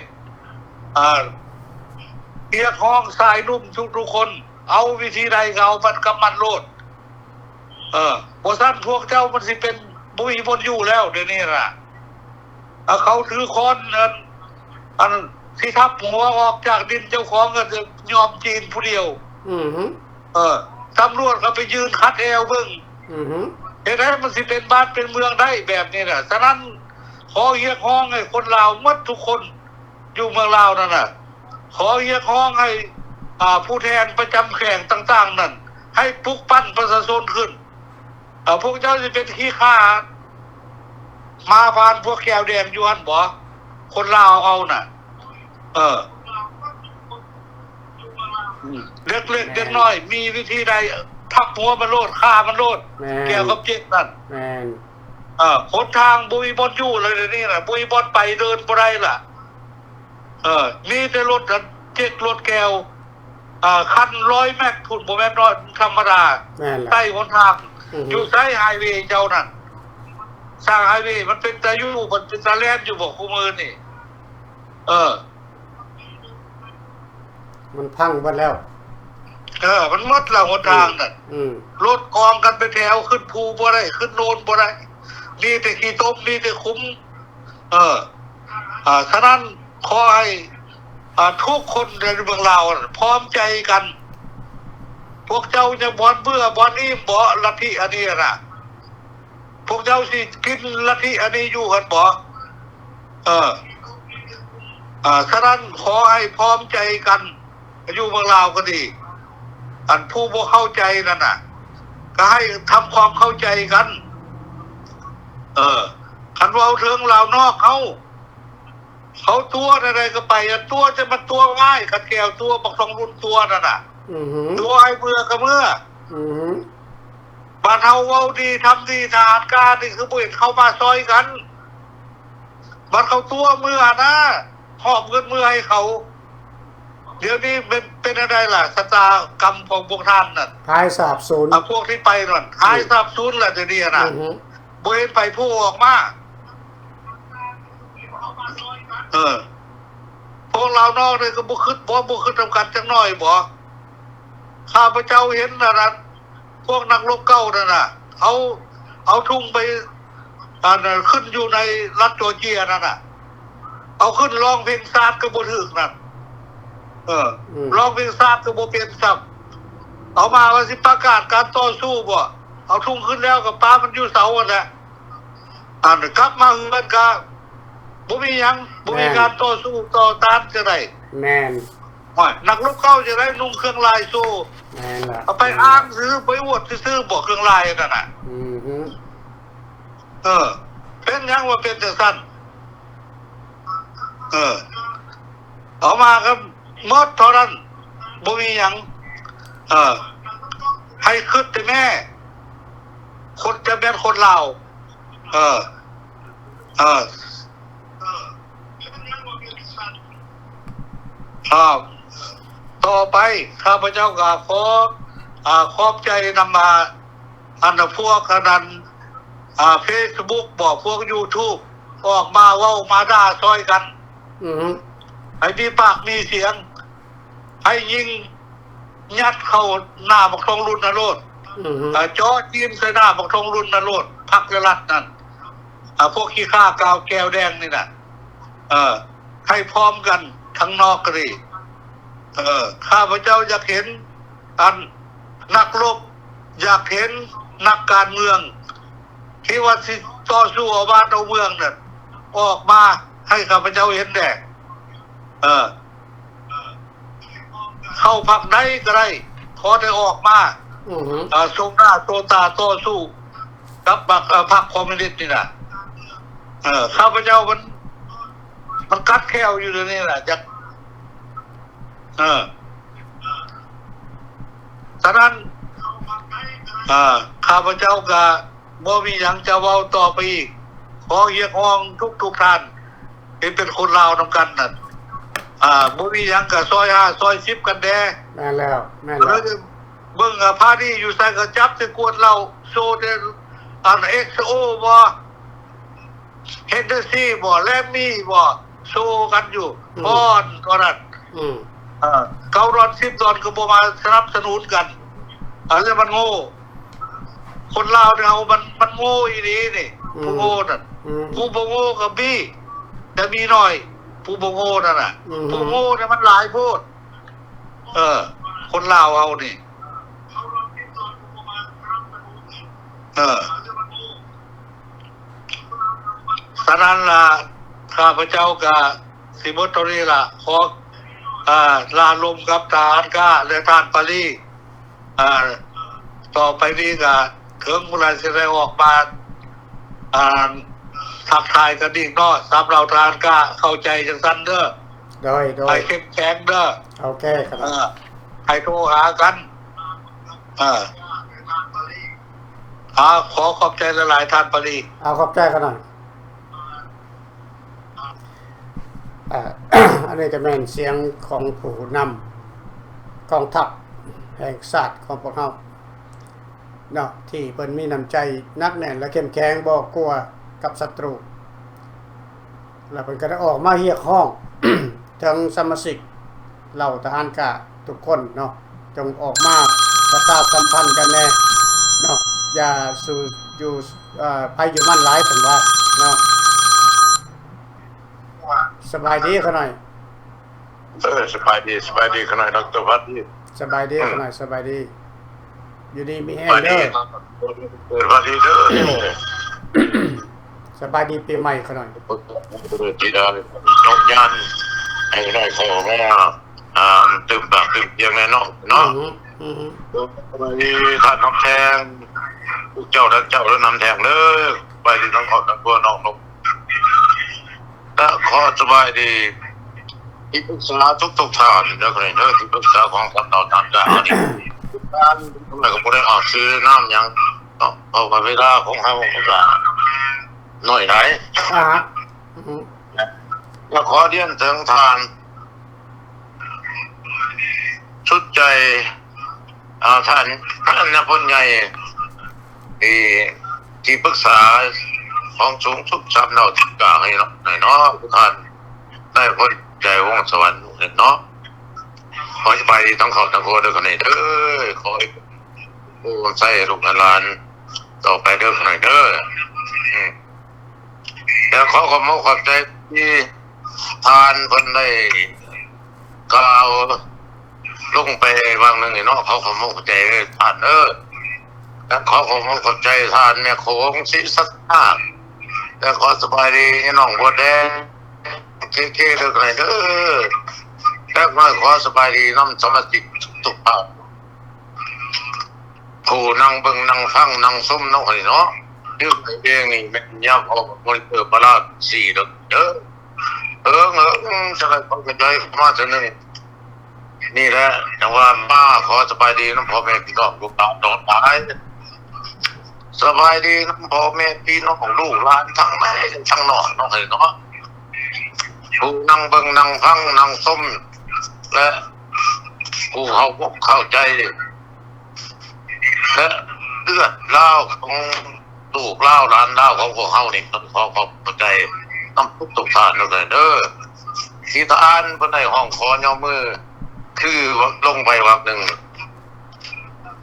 เรียกร้องสายนุ่มทุกคนเอาวิธีใดก็เอามันกำมันโลดบ่ซั่นพวกเจ้ามันสิเป็นบุยบนอยู่แล้วเดี๋ยวนี้ล่ะเขาถือค้อนอันที่ทับหัวออกจากดินเจ้าของก็จะยอมจีนผู้เดียวตำรวจก็ไปยืนคัดแอวเบิ่งเห็นไหมมันสิเป็นบ้านเป็นเมืองได้แบบนี้น่ะฉะนั้นขอเรียกร้องให้คนลาวหมดทุกคนอยู่เมืองลาวนั่นน่ะขอเรียกร้องให้ผู้แทนประจำแข่งต่างๆนั่นให้ปลุกปั้นประชาชนขึ้นพวกเจ้าจะเป็นขี้ข้ามาพานพวกแก้วแดงอยู่หั่นบ่คนลาวเอาน่ะเล็กๆเด็กน้อยมีวิธีใดทับหัวมันโลดฆ่ามันโลดแก้วกับเจ็ดนั่นหนทางบุยบอนอยู่เลยนี่น่ะบุยบอนไปเดินบ่ได้ล่ะมีแต่รถเจ็ดรถแก้วคัน100แม็กทุนบ่แม่นน้อยธรรมดาใต้หนทางอยู่ใต้ไฮเวย์เจ้านั่นสร้างไฮเวย์มันเป็นตะอยู่มันเป็นตะแล่นอยู่บ่คู่มือนี่มันพังหมดแล้ว มันหมดแล้วหนทางนั่นรถกองกันไปแถวขึ้นภูบ่ได้ขึ้นโนนบ่ได้นี่แต่ขี้ต้มนี่แต่คุ้มฉะนั้นขอให้ทุกคนในเมืองลาวพร้อมใจกัน พวกเจ้าจะบอนเบื่อบอนอิ่มบ่ลัทธิอันนี้น่ะพวกเจ้าสิกินลัทธิอันนี้อยู่กันบ่ฉะนั้นขอให้พร้อมใจกันอยู่เมืองลาวก็ดีอันผู้บ่เข้าใจนั่นน่ะก็ให้ทำความเข้าใจกันคันว่าเอาเทิงลาวนอกเขาตัวอะไรก็ไปตัวจะมาตัวง่ายขัดแก้วตัวบักทองรุ่นตัวนั่นน่ะตัวไอ้เมื่อกับเมื่อบ้านเฮาเว้าดีทำดีทหารการนี่คือบ่เห็นเข้ามาซอยกันบ้านเขาตัวเมื่อนะหอบเงินเมื่อให้เขาเดี๋ยวนี้เป็นอะไรล่ะชะตากรรมของพวกท่านน่ะหายสาบสูญพวกที่ไปนั่นหายสาบสูญแหละเดี๋ยวนี้น่ะบ่เห็นไปผู้ออกมาพวกเรานอกเลยก็บ่คิดทำกันจังน้อยบ่ข้าพเจ้าเห็นนะพวกนักรบเก่านั่นน่ะเอาทุ่งไปขึ้นอยู่ในรัฐจอร์เจียนั่นน่ะเอาขึ้นร้องเพลงซาดก็บ่ถึกนั่นร้องเพลงซาดก็บ่เป็นซ้ำเอามาว่าสิประกาศการต่อสู้บ่เอาทุ่งขึ้นแล้วกับป้ามันอยู่เสาอ่ะแหละกลับมาเฮือนก็บ่มีหยังบ่มีการต่อสู้ต่อต้านจะได้แม่นนักรบเก่าจะได้นุ่งเครื่องลายสู้แม่นล่ะเอาไปอ้างซื้อไปอวดซื้อบ่เครื่องลายนั่นน่ะเป็นหยังว่าเป็นจังซั่นเอามาครับหมดเท่านั้นบ่มีหยังให้คิดแต่แม่คนจะเป็นคนลาวต่อไปข้าพเจ้าก็ขอบใจนำมาพวกนั้นFacebook บอกพวก YouTube ออกมาเว้ามาด่าซอยกันให้มีปากมีเสียงให้ยิงยัดเข้าหน้าบักทองรุ่นนรดจ่อจิ้มใส่หน้าบักทองรุ่นนรดพรรครัฐนั่นพวกขี้ข้ากาวแก้วแดงนี่น่ะให้พร้อมกันทั้งนอกก็ดีข้าพเจ้าอยากเห็นนักรบอยากเห็นนักการเมืองที่ว่าสิต่อสู้เอาบ้านเอาเมืองนั่นออกมาให้ข้าพเจ้าเห็นแน่เข้าพรรคใดก็ได้ขอได้ออกมาทรงหน้าโตตาต่อสู้กับพรรคคอมมิวนิสต์นี่น่ะข้าพเจ้ามันกัดแค้วอยู่นี่แหละจักฉะนั้นข้าพเจ้าก็บ่มีหยังจะเว้าต่อไปอีกขอเรียกร้องทุกท่านที่เป็นคนลาวนำกันนั่นบ่มีหยังก็ซอย5ซอย10กันแน่แม่นแล้วเบิ่งพานี่อยู่ใส่ก็จับสิกวดเราโซเดXO บ่เฮนเดอร์ซี่บ่แลมมี่บ่โซกันอยู่พอนก็นั่น$9 $10ก็บ่มาสนับสนุนกันแล้วมันโง่คนลาวเนี่ยมันโง่อีนี่นี่ผู้โง่นั่นผู้บ่โง่ก็มีแต่มีน้อยผู้บ่โง่นั่นน่ะผู้โง่เนี่ยมันหลายโพดคนลาวเอานี่ฉะนั้นล่ะข้าพเจ้าก็สิบ่ตรงนี้ล่ะขอลาลมกับทหารกล้าและท่านปารีต่อไปนี้ก็ถึงเวลาจะได้ออกมาทักทายกันอีกเนาะสำหรับทหารกล้าเข้าใจจังซั่นเด้อโดยให้เข้มแข็งเด้อโอเคครับให้โทรหากันขอขอบใจหลายๆท่านปารีขอบใจกันหน่อยอันนี้จะเป็นเสียงของผู้นำกองทัพแห่งชาติของพวกเราเนาะที่เพิ่นมีน้ำใจนักแน่นและเข้มแข็งบ่กลัวกับศัตรูแล้วเพิ่นก็ได้ออกมาเรียกร้อง ทั้งสมาชิกเหล่าทหารกล้าทุกคนเนาะจ จงออกมาประชาสัมพันธ์กันแน่เนาะอย่าสู่อยู่ไปอยู่มันหลายผมว่าเนาะสบายดีเขาหน่อย สบายดีขนาดดรวัดนี่ สบายดีเขาหน่อยสบายดีอยู่ดีมีแห้ ส ง บายดี เด้อ สบายดีเด้อ สบายดีปีใหม่เขาหน่อย จีดาน้องยันไอ้น้อยขอมาตื่มปากตื่มเตียงแน่นอนเนาะสบายดีท่านน้ำแทงทุกเจ้าทั้งเจ้าแล้วน้ำแทงเลยไปดีทั้งขอทั้งบัวน้องนกและขอสบายดีที่ปรึกษาทุกฐานเด้อคนนี้เด้อที่ปรึกษาของสำนักทางการนี่การทำไมก็บ่ได้ออกซื้อน้ำยังเอาไปเวลาของเขาก็น้อยไหน แล้วขอเรียนถึงทานชุดใจท่านนพลใหญ่ที่ปรึกษาของสูงสุดสำนักทางการให้เนาะทุกท่านได้พ้นใจวงสวรรค์เนาะขอไปต้องเขาทั้งคนเด้อคนนี้เด้อขอให้ผู้ใส่ลูกหลานต่อไปเด้อคนนี้เด้อแล้วขอขอบใจที่ทานเพิ่นได้กล่าวลงไปวางหนึ่งเนาะเขาขอขอบใจทานแล้วขอขอบใจทานแม่โขงศรีสัตนาแล้วขอสบายดีน้องบัวแดงเก้ๆเด้อเด้อแล้วมาขอสบายดีน้ำสมาชิกทุกภาคผู้นั่งเบิ่งนั่งฟังนั่งส้มน้องเนาะเรื่องเองนี่แม่นยามออกมอนิเตอร์บาลา4เด้อจะได้ความเข้าใจมาถึงนี่แหละจังว่าป้าขอสบายดีน้องพ่อแม่พี่น้องลูกหลานน้องหลานสบายดีน้องพ่อแม่พี่น้องลูกหลานทั้งแม่ทั้งน้องเนาะผู้นั่งเบิ่งนั่งฟังนั่งส้มและผู้เข้าใจและเลือดเล่าของลูกเล่าหลานเล่าของพวกเฮานี่ขอเข้าใจต้องทุกทานเลยเด้อที่ทานเพิ่นได้ห้องขอย่อมือคือลงไปวักหนึ่ง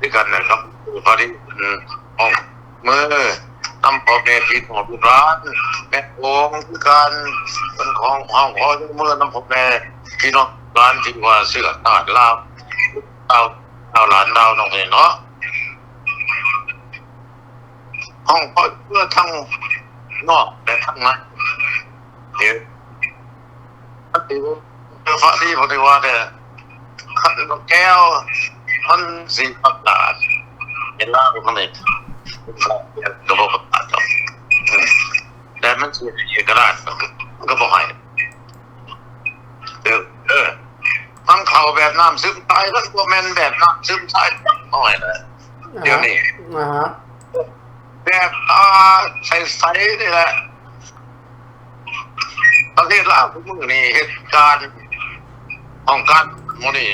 ด้วยกันนะครับพอดีห้องมือนำพ่อแม่พี่น้องลูกหลานแม่โองคือการเป็นของห้องขอย่อมือนำพ่อแม่พี่น้องหลานที่ว่าเสื้อตาดลาวหลานดาวน้องเนาะห้องเพื่อทั้งนอกและทั้งในเดี๋ยวฟ้าที่ผมได้ว่าเนี่ยขันแก้วมันสีประกาศเห็นล่างมันเนี่ยกระบอกประกาศแต่มันสีเอกราชมันก็บอกให้ทั้งเขาแบบน้ำซึมใต้ทั้งตัวแมนแบบน้ำซึมใต้น้อยเลยเดี๋ยวนี้แบบใสๆนี่แหละประเทศลาวพวกมึงนี่เหตุการณ์ของการโมนี่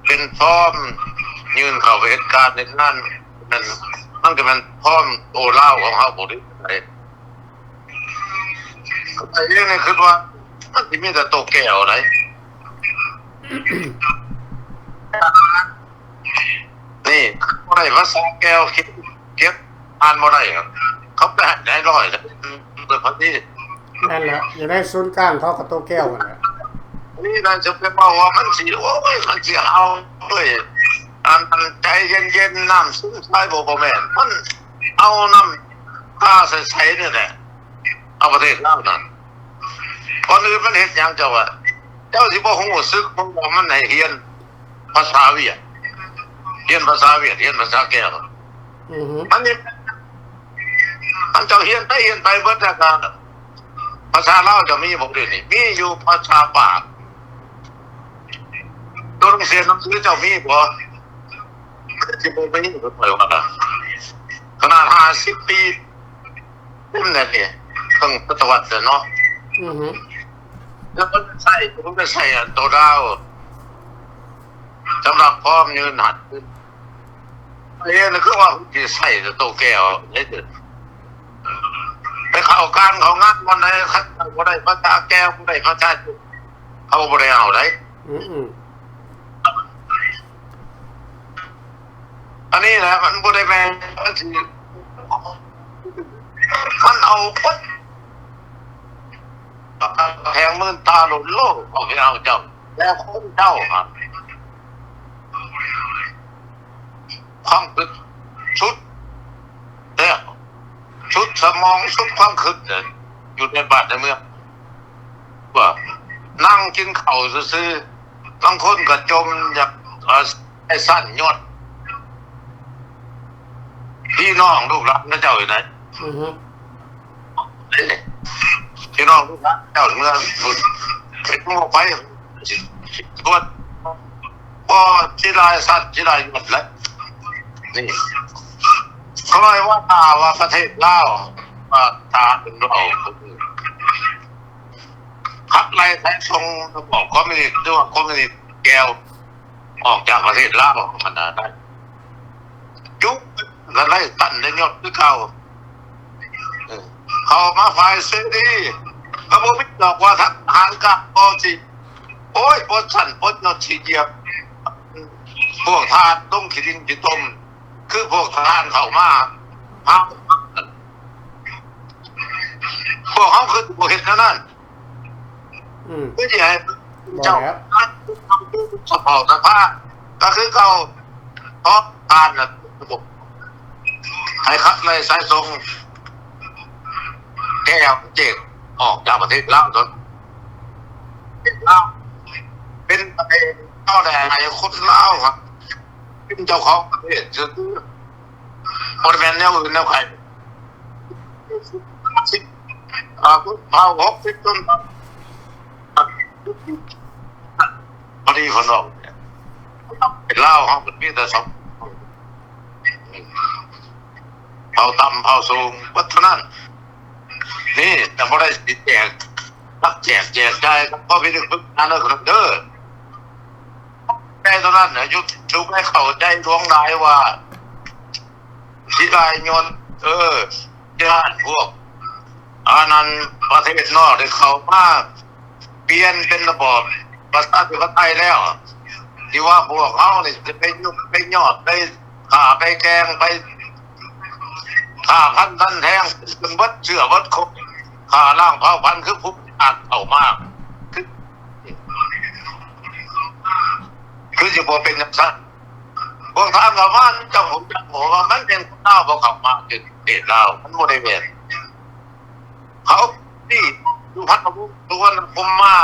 เป็นพร้อมยืนเข้าไปเหตุการณ์ในนั้นนั่นก็เป็นพร้อมโตเล่าของเขาบุรีไอ้เรื่องนี้คือว่ามันที่มีแต่โตแก้วไหนนี่อะไรภาษาแก้วคิดอ่านมาได้เขาแปลได้ร้อยเลยเปิดพันที่นั่นแหละอยู่ในศูนย์กลางเขากับโตแก้วนั่นแหละนี่น่าจะเป็นบอกว่ามันสีโอ้ยมันสีเอาเลยอันใจเย็นๆน้ำซึมใต้โบแมนมันเอาน้ำตาใสๆเนี่ยแหละเอาประเทศลาวนั่นคนอื่นมันเห็นอย่างเจ้าว่าเจ้าที่บอกหูซึกมันบอกมันไหนเรียนภาษาเวียดเรียนภาษาเวียดเรียนภาษาแก้วอันนี้อันเจ้าเรียนไปเบิดแล้วกันภาษาลาวจะมีบอกเดี๋ยวนี้มีอยู่ภาษาปากตัวหนังสือเจ้ามีบ่ที่บ่มีก็ปล่อยว่าขนาด50 ปีพุ่นนั่นนี่ต้องศตวรรษเนาะแล้วก็ผมจะใส่ตัวดาวสำหรับพร้อมยืนหัดนี่คือว่าที่ใส่ตัวแก้วนี่ไปเข้าการเขางานวันไหนเขาบ่ได้พระตาแก้วบ่ได้พระชาติเขาบ่ได้เอาได้ อันนี้แหละมันบ่ได้แม่นมันเอาปุ๊บแทงมือตาหลุดโลกเอาไปเอาเจ้าแล้วคนเจ้าครับความคิดชุดเนี่ยชุดสมองชุดความคิดเนี่ยอยู่ในบ้านในเมืองว่านั่งกินข้าวซื่อบางคนก็จมอยากไอ้สั้นยอดพี่น้องลูกหลานนะเจ้าอยู่ไหนพี่น้องลูกหลานเจ้าเมื่อหลุดไปทั่วไปตัวพอที่ลายสั้นที่ลายหมดแล้วนี่เขาเลยว่าตาว่าประเทศลาวว่าตาเป็นเราขับไล่แท้ทรงบอกคอมมิวนิสต์ด้วยคอมมิวนิสต์แก้วออกจากประเทศลาวมันได้จุ๊บกันไล่ตันในยอดที่เขาเขามาฝ่ายเสรีเขาบอกไม่บอกว่าทหารกับโอซีโอ้ยปดสั่นปดนอชีเยียบพวกทหารต้มขีดินขีต้มคือพวกทหารเข้ามาพวกเขาคือพวกเห็นนั่นไม่ใช่เจ้าสปอร์ตสภาก็คือเขาเพราะทานนะให้คัดเลยสายทรงแก้วเจ็บออกจากประเทศลาวจนเป็นประเทศเจ้าแดงไอ้คนลาวครับเป็นเจ้าของประเทศคือบริเวณแนวอื่นแนวใครเผา60 ต้นพอดีคนออกเป็นเล่าห้องเป็นพี่แต่สองเผาต่ำเผาสูงวัฒนั้นนี่แต่พอได้ติดแจกรักแจกใจก็ไปดึงพึ่งนั่นเลยคนเด้อใจตอนนั้นเนี่ยยุคให้เข้าใจดวงได้ว่าที่ลายยนญาติพวกอันนั้นประเทศนอกได้เข้ามาเปลี่ยนเป็นระบอบประชาธิปไตยแล้วที่ว่าพวกเขาเนี่ยจะไปยุบไปยอดไปขาไปแกงไปขาพันท่านแทงเป็นวัดเชื่อวัดคบขาล่างเผาพันคือผู้อ่านเอามากคือจะบอกเป็นอย่างนั้นพวกทางกับว่าเจ้าผมจะบอกว่ามันเป็นข้าวพวกเขามาจนเด็ดเรามันโมเดลเขาที่ดูพัฒน์ตัวนั้นผมมา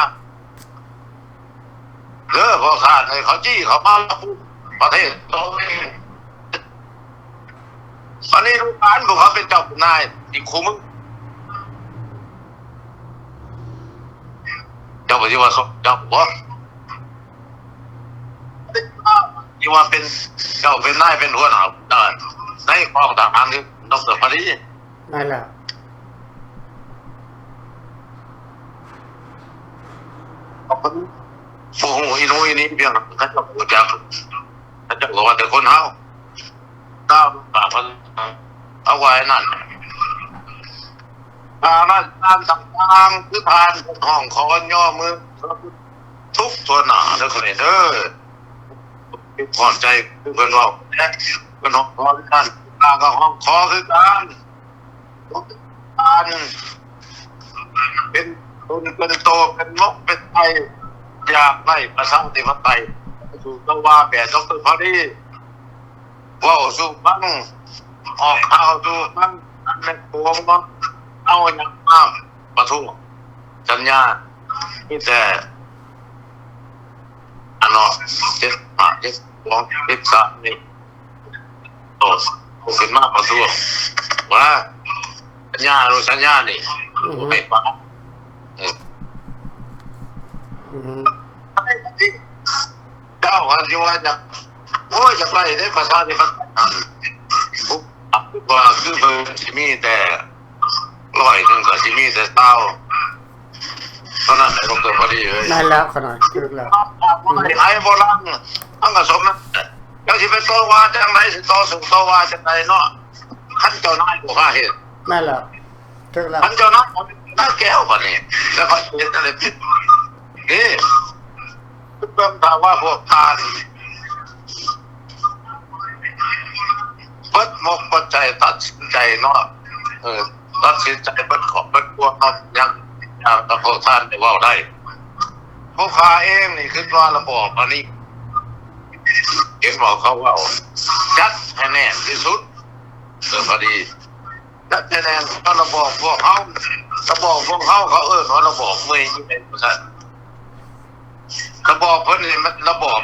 พอขาดเลยเขาจี้เขามาประเทศตัวเองตอนนี้ลูกหลานพวกเขาเป็นเจ้านายอีกคู่มึงเจ้าปฏิวัติเจ้าหัวที่ว่าเป็นเจ้าเป็นนายเป็นหัวหน้าในกองทหารคือดร.ปรีนั่นแหละโอ้โหอีโน่อีนี่เพียงเขาจะพูดจากเขาจะบอกว่าแต่คนเฮาก้าวป่าพันเอาไว้นั่นการต่างๆคือทานห้องคอนย่อมือทุกตัวหนาเด้อคนนี้เด้อผ่อนใจคือเพิ่นว่าเป็นห้องคอคือกันกับห้องคอคือกันเป็นคนเป็นโตเป็นมกเป็นไทยอยากไล่ประชาธิปไตยสู่ตัวว่าแบบดร.พอดีว่าสู่บ้างออกข่าวสู่บ้างในโค้งบ้างเอาอย่างมากประท้วงสัญญาที่แต่อันนั้น73นี่โตขึ้นมาประท้วงว่าสัญญานี่ไม่ปะเจ้าวันที่ว่าจะจะไปได้ภาษาที่เขาว่าคือเพิ่งที่มีแต่100กับที่มีแต่เต้าตอนนั้นไอ้ดร.พอดีเลยนั่นแล้วขนาดคือแล้วไอ้โบราณตั้งกระสมนั้นแล้วที่เป็นโตว่าจังไรสิโตสูงโตว่าจังไรเนาะขั้นเจ้านายผู้ข้าเห็นนั่นแหละถึงแล้วขั้นเจ้านายน่าแก้วกว่านี้แล้วเขาเห็นอะไรผิดนี่เพิ่มถามว่าพวกทาน ปิดมกปัจจัยตัดสินใจเนาะตัดสินใจเปิดขอบเปิดพวกเอายังตะโกนท่านได้ว่าได้ผู้ค้าเองนี่คือว่าระบบอันนี้เห็นบอกเขาว่าจัดให้แน่ที่สุดพอดีจัดให้แน่ก็ระบบพวกเขาระบบพวกเขาว่าระบบเมื่อยยี่เป็นผู้ชายระบบเพิ่นนี่มันระบบ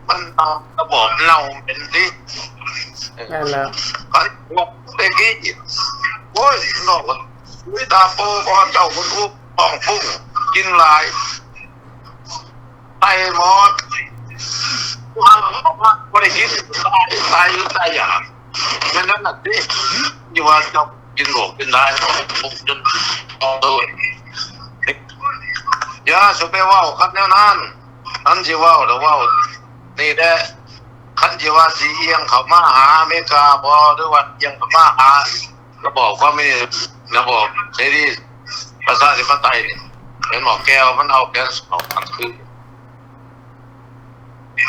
มันระบบเราเป็นที่นั่นแหละไอ้พวกเด็กนี่โอ้ยนอกวิตาโปก็เจ้าคนทุกต้องพุ่งกินลายไตหมดบริกินตายอยู่ตายอย่างมันนั่นน่ะที่อยู่ว่าเจ้ากินหลวงกินได้พุ่งจนต่อตัวอย่าสุเปว่าคันแนวนั้นนั่นสิว่าหรือว่านี่แหละคันสิว่าสิเอียงเข้ามาหาอเมริกาบ่หรือว่าเอียงเข้ามาหาระบบความมีระบบเสรีประชาธิปไตยนี่เห็นหมอแก้วมันเอาแก้วออกมันคือ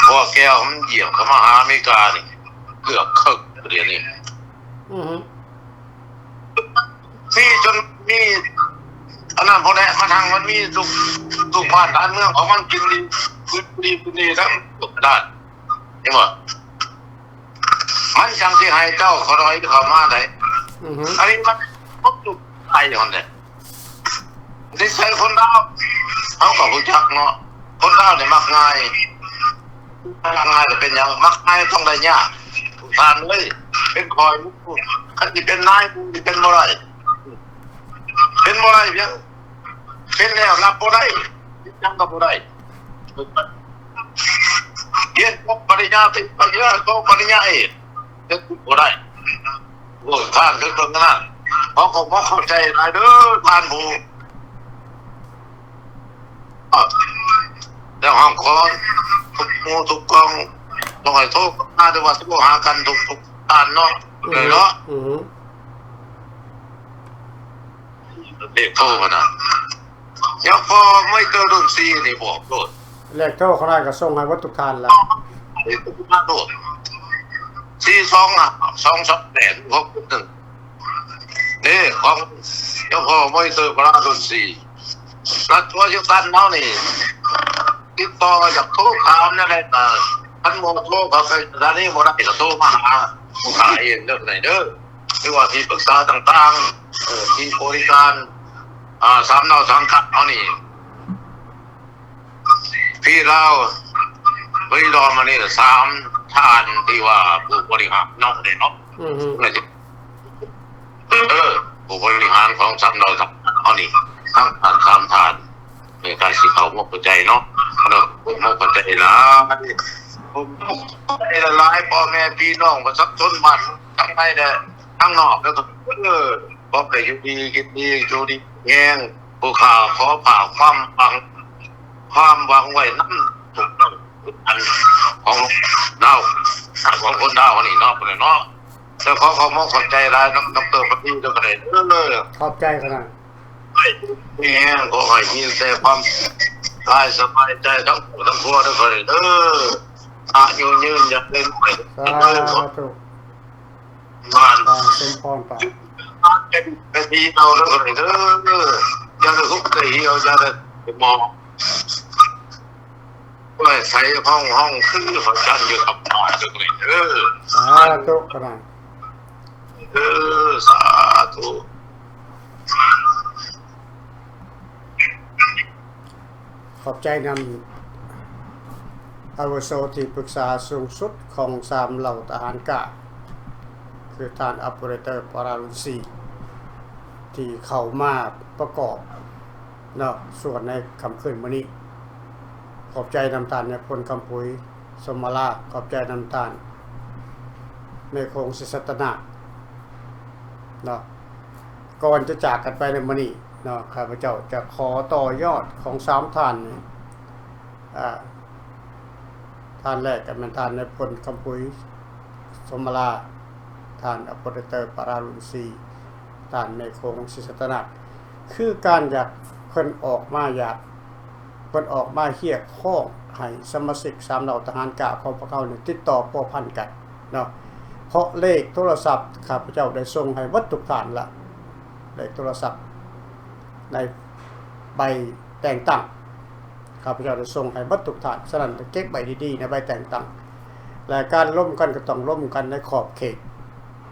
เพราะแก้วมันเหยียบเข้ามาหาอเมริกานี่เกือบครึ่งเดือนนี้ที่จนมีอันนั้นพอแน่มาทางมันมีทุกบ้านการเมืองของมันกินดีทั้งทุกด้านเห็นไหมมันจังที่ให้เจ้าเขาร้อยเข้ามาได้อันนี้มันพบจุดตายอย่างนี้ที่ใช้คนดาวเขาก็รู้จักเนาะคนดาวเนี่ยมักง่ายแต่เป็นอย่างมักง่ายต้องได้ยากทานเลยเป็นคอยมุกขันที่เป็นนายที่เป็นอะไรเป็นอะไรเพียงเป็นแล้วรับบ่ได้ยังก็บ่ได้เรียนพวกปริญญาติปริญญาโตปริญญาเอกจะบ่ได้โอ้ท่านคือตรงนั้นเขาก็บ่เข้าใจหลายเด้อท่านผู้แล้วห้องขอทุกหมู่ทุกกองต้องให้โทษมาด้วยว่าโทรหากันทุกท่านเนาะเลยเนาะเด็กโทรมานะยังพอไม่เจอรุ่นซีนี่บอกโดดเลขโทรเขาได้ก็ส่งให้วัตถุทานแล้วมาโดด422228 61นี่ของยังพอไม่เจอพระรุ่นซีรัฐวายุตันเนาะนี่ติดต่อจากโทรถามนั่นแหละท่านโมโทรเขาเคยตอนนี้โมได้โทรมาหาผู้ขายเองเรื่องไหนเด้อไม่ว่าที่ปรึกษาต่างๆที่บริการสามนอสังกัดเอานี่พี่เราบริรอมานี่3ท่านที่ว่าผู้บริหารนอกเลยเนาะผู้บริหารของสามนอสังกัดเอานี่ทั้ง3ท่านในการสิเขามกใจเนาะผมมกใจผมใจละลายพ่อแม่พี่น้องประชาชนบ้านทั้งในและทั้งนอกแล้วก็บอกได้อยู่ดีกินดีอยู่ดีแง่งผู้ข่าวขอผ่าความหวังไว้นั่นถูกต้องอันของดาวของคนดาวนี่เนาะคนเนาะแล้วเขามองเข้าใจได้ดร.ปฏิวัติเลยขอบใจขนาดแง่งก็ให้มีแต่ความกายสบายใจทั้งครัวทั้งคนอายุยืนอย่าเป็นไปบ้านเส้นพรป่าเป็นที่เราแล้วก็เลยอย่าได้ทุกข์ใจอย่าได้มองว่าใช้ห้องคือพระจันทร์อยู่กับป่าจังเลยสาธุขนาดสาธุขอบใจนำอาวุโสที่ปรึกษาสูงสุดของ3เหล่าทหารกะคือท่านอัปเปอเรเตอร์ปรารุณศรีที่เข้ามาประกอบเนาะส่วนในคำคืนมื้อนี้ขอบใจนำทานในพลคำปุยสมมาลาขอบใจนำทานในโคงศิษตนาเนาะก่อนจะจากกันไปในมื้อนี้เนาะข้าพเจ้าจะขอต่อยอดของ3ท่านนี่ท่านแรกก็เป็นท่านในพลคำปุยสมมาลาท่านอัปเปอเรเตอร์ปรารุณศรีท่านในโคงศิษตนาคือการอยากเพิ่นออกมาเฮียกข้องให้สมาชิก3เหล่าทหารกะของพวกเขาเนี่ยติดต่อพัวพันกันเนาะ เพราะเลขโทรศัพท์ข้าพเจ้าได้ส่งให้วัดทุกท่านละเลขโทรศัพท์ในใบแต่งตั้งข้าพเจ้าได้ส่งให้วัดทุกท่านฉะนั้นเก็บใบดีๆในใบแต่งตั้งและการร่วมกันก็ต้องร่วมกันในขอบเขต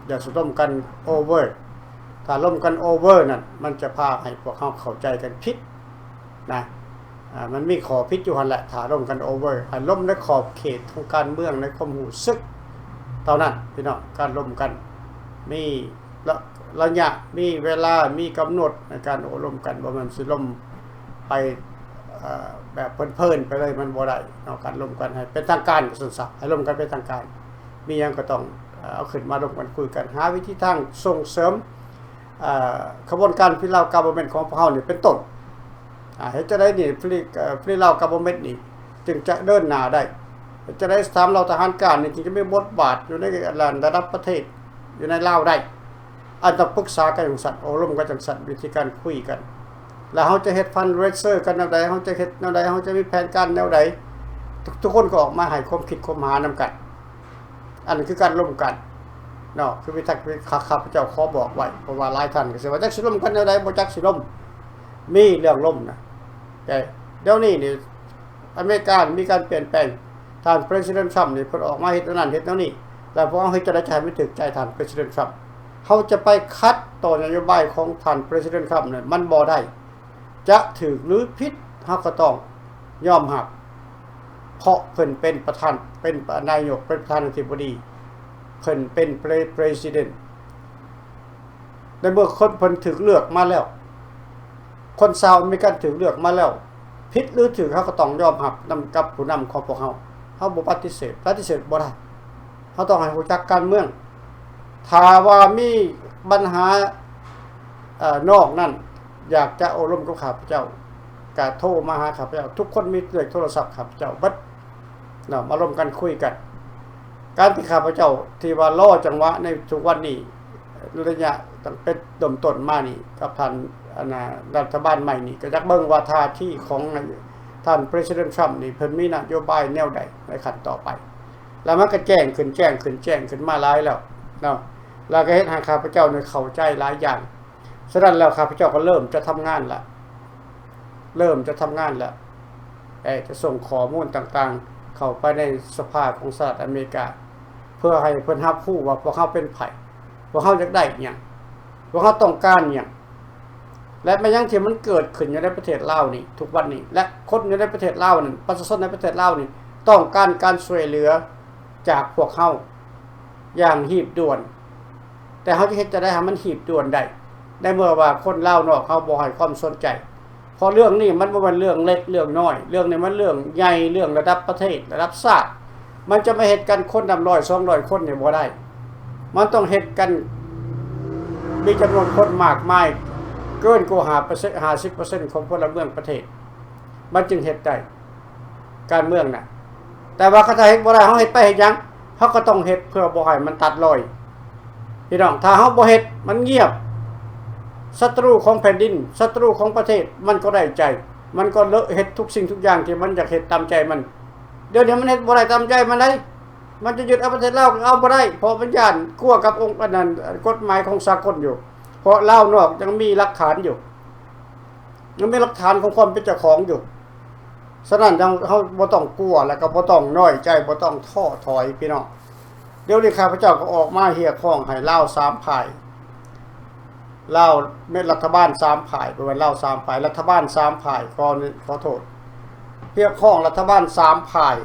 อย่าสุดร่วมกันโอเวอร์ถ้าร่วมกันโอเวอร์นั่นมันจะพาให้พวกเขาเข้าใจกันผิดนะมันมีขอพิษอยู่หันแหละถ้าร่วมกันโอเวอร์ให้ร่วมในขอบเขตของการเมืองในความหูซึกเท่านั้นพี่น้องการร่วมกันมีระยะมีเวลามีกำหนดในการอบรมกันว่ามันสิร่วมไปแบบเพลินๆไปเลยมันบ่ได้เอาการร่วมกันให้เป็นทางการสุดสักให้ร่วมกันเป็นทางการมียังก็ต้องเอาขึ้นมาร่วมกันคุยกันหาวิธีทางส่งเสริมขบวนการฟรีลาวการ์บอมเมนต์ของพวกเรานี่เป็นต้นเห็นจะได้นี่ฟรีลาวการ์บอมเมนต์นี่จึงจะเดินหน้าได้จะได้ทำเราทหารการนี่จึงจะมีบทบาทอยู่ในระดับประเทศอยู่ในลาวได้อันต้องปรึกษากันอย่างสัตว์อบรมกันอย่างสัตว์วิธีการคุยกันแล้วเขาจะเฮ็ดฟันเรเซอร์กันแนวใดเขาจะเฮ็ดแนวใดเขาจะมีแผนการแนวใดทุกคนก็ออกมาให้ความคิดความหานำกันอันนี้คือการร่วมกันเนาะคือวิธีข้าพเจ้าขอบอกไว้เพราะว่าหลายท่านก็สิว่าจักสิร่วมกันแนวใดบ่จักสิร่วมมีเรื่องร่วมนะแต่เดี๋ยวนี้นี่อเมริกามีการเปลี่ยนแปลงท่าน President Trump นี่เพิ่นออกมาเฮ็ดนั่นเฮ็ดนั่นนี่แล้วพวกเขาเฮ็ดจะได้ใจไม่ถึกใจท่าน President Trump เขาจะไปคัดต่อนโยบายของท่าน President Trump เนี่ยมันบ่ได้จะถูกหรือผิดเฮาก็ต้องยอมรับเพราะเพิ่นเป็นประธานเป็นนายกเป็นประธานาธิบดีเพิ่นเป็น President ในเมื่อคนเพิ่นถูกเลือกมาแล้วคนชาวอเมริกันถูกเลือกมาแล้วผิดหรือถูกเฮาก็ต้องยอมรับนำกับผู้นำของพวกเฮาบ่ปฏิเสธบ่ได้เฮาต้องให้รู้จักการเมืองถ้าว่ามีปัญหานอกนั้นอยากจะอบรมกับข้าพเจ้าก็โทรมาหาข้าพเจ้าทุกคนมีเลขโทรศัพท์ข้าพเจ้าเบิดเนาะมาร่วมกันคุยกันการที่ข้าพเจ้าที่ว่ารอจังหวะในทุกวันนี้ระยะตั้งเป็นต้นมานี่กับท่านรัฐบาลใหม่นี่ก็จักเบิ่งว่าท่าที่ของท่าน President Trump นี่เพิ่นมีนโยบายแนวใดในขั้นต่อไปแล้วมันก็แจ้งขึ้นมาหลายแล้วเนาะแล้วก็เฮ็ดให้ข้าพเจ้าเนี่ยเข้าใจหลายอย่างฉะนั้นแล้วข้าพเจ้าก็เริ่มจะทำงานละจะส่งข้อมูลต่างๆเข้าไปในสภาของสหรัฐอเมริกาเพื่อให้เพิ่นรับรู้ว่าพวกเขาเป็นไผพวกเขาอยากได้หยังพวกเขาต้องการหยังและแม้ยังที่มันเกิดขึ้นอยู่ในประเทศลาวนี่ทุกวันนี้และคนอยู่ในประเทศลาวนั่นประชาชนในประเทศลาวนี่ต้องการการช่วยเหลือจากพวกเขาอย่างหีบด่วนแต่เขาจะเฮ็ดจะได้ให้มันหีบด่วนได้เมื่อว่าคนลาวนอกเขาบ่ให้ความสนใจเพราะเรื่องนี้มันบ่แม่นเรื่องเล็กเรื่องน้อยเรื่องนี้มันเรื่องใหญ่เรื่องระดับประเทศระดับชาติมันจะมาเฮ็ดกันคนนำ100 200คนนี่บ่ได้มันต้องเฮ็ดกันมีจำนวนคนมากมายเกินกว่า 50% ของพลเมืองประเทศมันจึงเฮ็ดได้การเมืองน่ะแต่ว่าเขาจะเฮ็ดบ่ได้เฮาเฮ็ดไปเฮ็ดหยังเฮาก็ต้องเฮ็ดเพื่อบ่ให้มันตัดรอยพี่น้องถ้าเฮาบ่เฮ็ดมันเงียบศัตรูของแผ่นดินศัตรูของประเทศมันก็ได้ใจมันก็เลอะเฮ็ดทุกสิ่งทุกอย่างที่มันอยากเฮ็ดตามใจมันเดี๋ยวนี้มันเฮ็ดบ่ได้ตามใจมันได้มันจะยึดเอาประเทศลาวเอาบ่ได้เพราะมันย่านกลัวกับองค์นั้นกฎหมายของสากลอยู่เพราะลาวนอกยังมีหลักฐานอยู่ยังมีหลักฐานของความเป็นเจ้าของอยู่ฉะนั้นเฮาบ่ต้องกลัวแล้วก็บ่ต้องน้อยใจบ่ต้องท้อถอยพี่น้องเดี๋ยวนี้ข้าพเจ้าก็ออกมาเรียกร้องให้ลาว3ฝ่ายลาวเม็ดรัฐบาล3ฝ่ายบ่แม่นลาว3ฝ่ายรัฐบาล3ฝ่ายขอโทษเรียกร้องรัฐบาล3ฝ่าย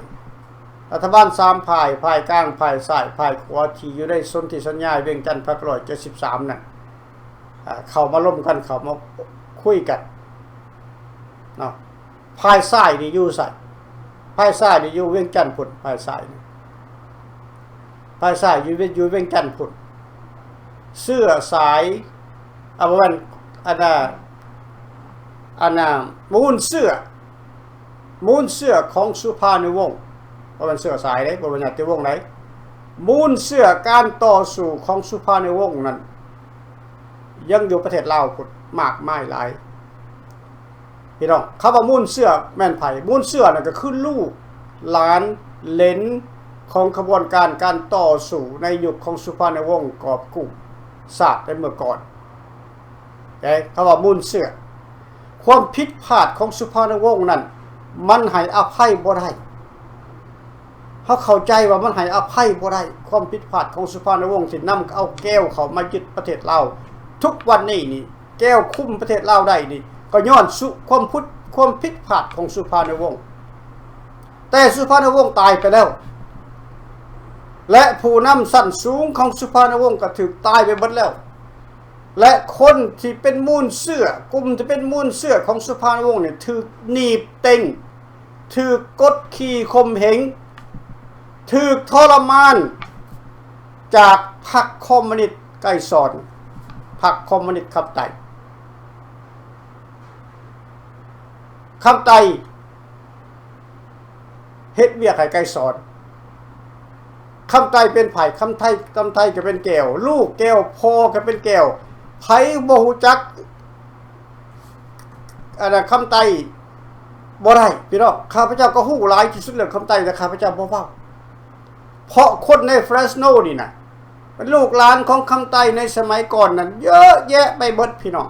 รัฐบาล3ฝ่ายฝ่ายกลางฝ่ายซ้ายฝ่ายขวาที่อยู่ในสนธิสัญญาเวียงจันทน์173นั่นเข้ามาร่วมกันเข้ามาคุยกันเนาะฝ่ายซ้ายนี่อยู่ไสฝ่ายซ้ายนี่อยู่เวียงจันทน์พุ่นฝ่ายซ้ายอยู่เวียงจันทน์พุ่นเสื้อสายบ่แม่นอันน่ะมูลเสื้อของสุภานุวงศ์บ่แม่นเสื้อสายเด้บ่แม่นญาติวงศ์ไหนมูลเสื้อการต่อสู้ของสุภานุวงศ์นั้นยังอยู่ประเทศลาวพุ่นมากมายหลายพี่น้องคำว่ามูลเสื้อแม่นไผมูลเสื้อนั่นก็คือลูกหลานเหลน ของขบวนการต่อสู้ในยุคของสุภาณวงศ์กอบกู้ศาสตร์ในเมื่อก่อนเขาว่ามูลเสือความผิดพลาดของสุภาณวงศ์นั้นมันให้อภัยบ่ได้เขาเข้าใจว่ามันให้อภัยบ่ได้ความผิดพลาดของสุภาณวงศ์ที่นำเอาแก้วเขามายึดประเทศลาวทุกวันนี้นี่แก้วคุมประเทศลาวได้นี่ก็ย้อนความผิดพลาดของสุภาณวงศ์แต่สุภาณวงศ์ตายไปแล้วและผู้นำสั้นสูงของสุภาณวงศ์ก็ถูกตายไปหมดแล้วและคนที่เป็นมูลเสื้อกลุ่มที่เป็นมูลเสื้อของสุภาณวงศ์เนี่ยถูกหนีบเต็งถูกกดขี่ข่มเหงถูกทรมานจากพรรคคอมมิวนิสต์ไกรสอนพรรคคอมมิวนิสต์คำไต่คำไต่เฮ็ดเวียกให้ไกรสอนคำไต่เป็นไผ่คำไต่ก็เป็นแก้วลูกแก้วพ่อก็เป็นแก้วไผบ่ฮู้จักคำไต่บ่ได้พี่น้องข้าพเจ้าก็ฮู้หลายที่สุดเรื่องคำไต่แต่ข้าพเจ้าบ่เว้าเพราะคนในเฟรสโนนี่นะเป็นลูกหลานของคำไต่ในสมัยก่อนนั้นเยอะแยะไปหมดพี่น้อง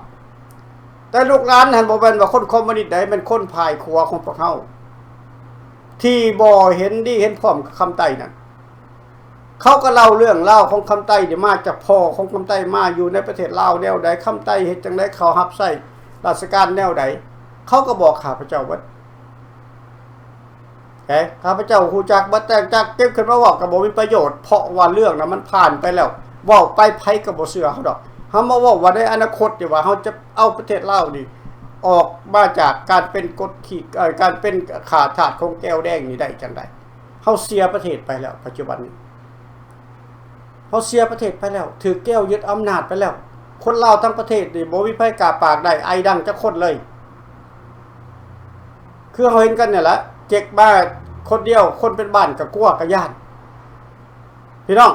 แต่ลูกหลานหันบ่เป็นว่าคนคอมมิวนิสต์ใดเป็นคนภายครัวของพวกเฮาที่บ่เห็นดีเห็นพร้อมกับคำไต่นั่นเขาก็เล่าเรื่องเล่าของคำไต่ที่มาจากพ่อของคำไต่มาอยู่ในประเทศลาวแนวใดคำไต่เฮ็ดจังได๋เขารับใช้ราชการแนวใดเขาก็บอกข้าพเจ้าว่าข้าพเจ้าฮู้จักบ่แต่จักเก็บขึ้นมาเว้าก็บ่มีประโยชน์เพราะว่าเรื่องนั้นมันผ่านไปแล้วเว้าไปไผก็บ่เชื่อเฮาดอกเฮามาเว้าว่าในอนาคตนี่ว่าเฮาจะเอาประเทศลาวนี่ออกมาจากการเป็นกฎขี่การเป็นขาทาสของแก้วแดงนี่ได้จังได๋เฮาเสียประเทศไปแล้วปัจจุบันนี้เฮาเสียประเทศไปแล้วถือแก้วยึดอำนาจไปแล้วคนลาวทั้งประเทศนี่บ่มีไผกล้าปากได้ไอดังจักคนเลยคือเฮาเห็นกันเนี่ยละเจ๊กบ้าคนเดียวคนเป็นบ้านกับกลัวกับย่านพี่น้อง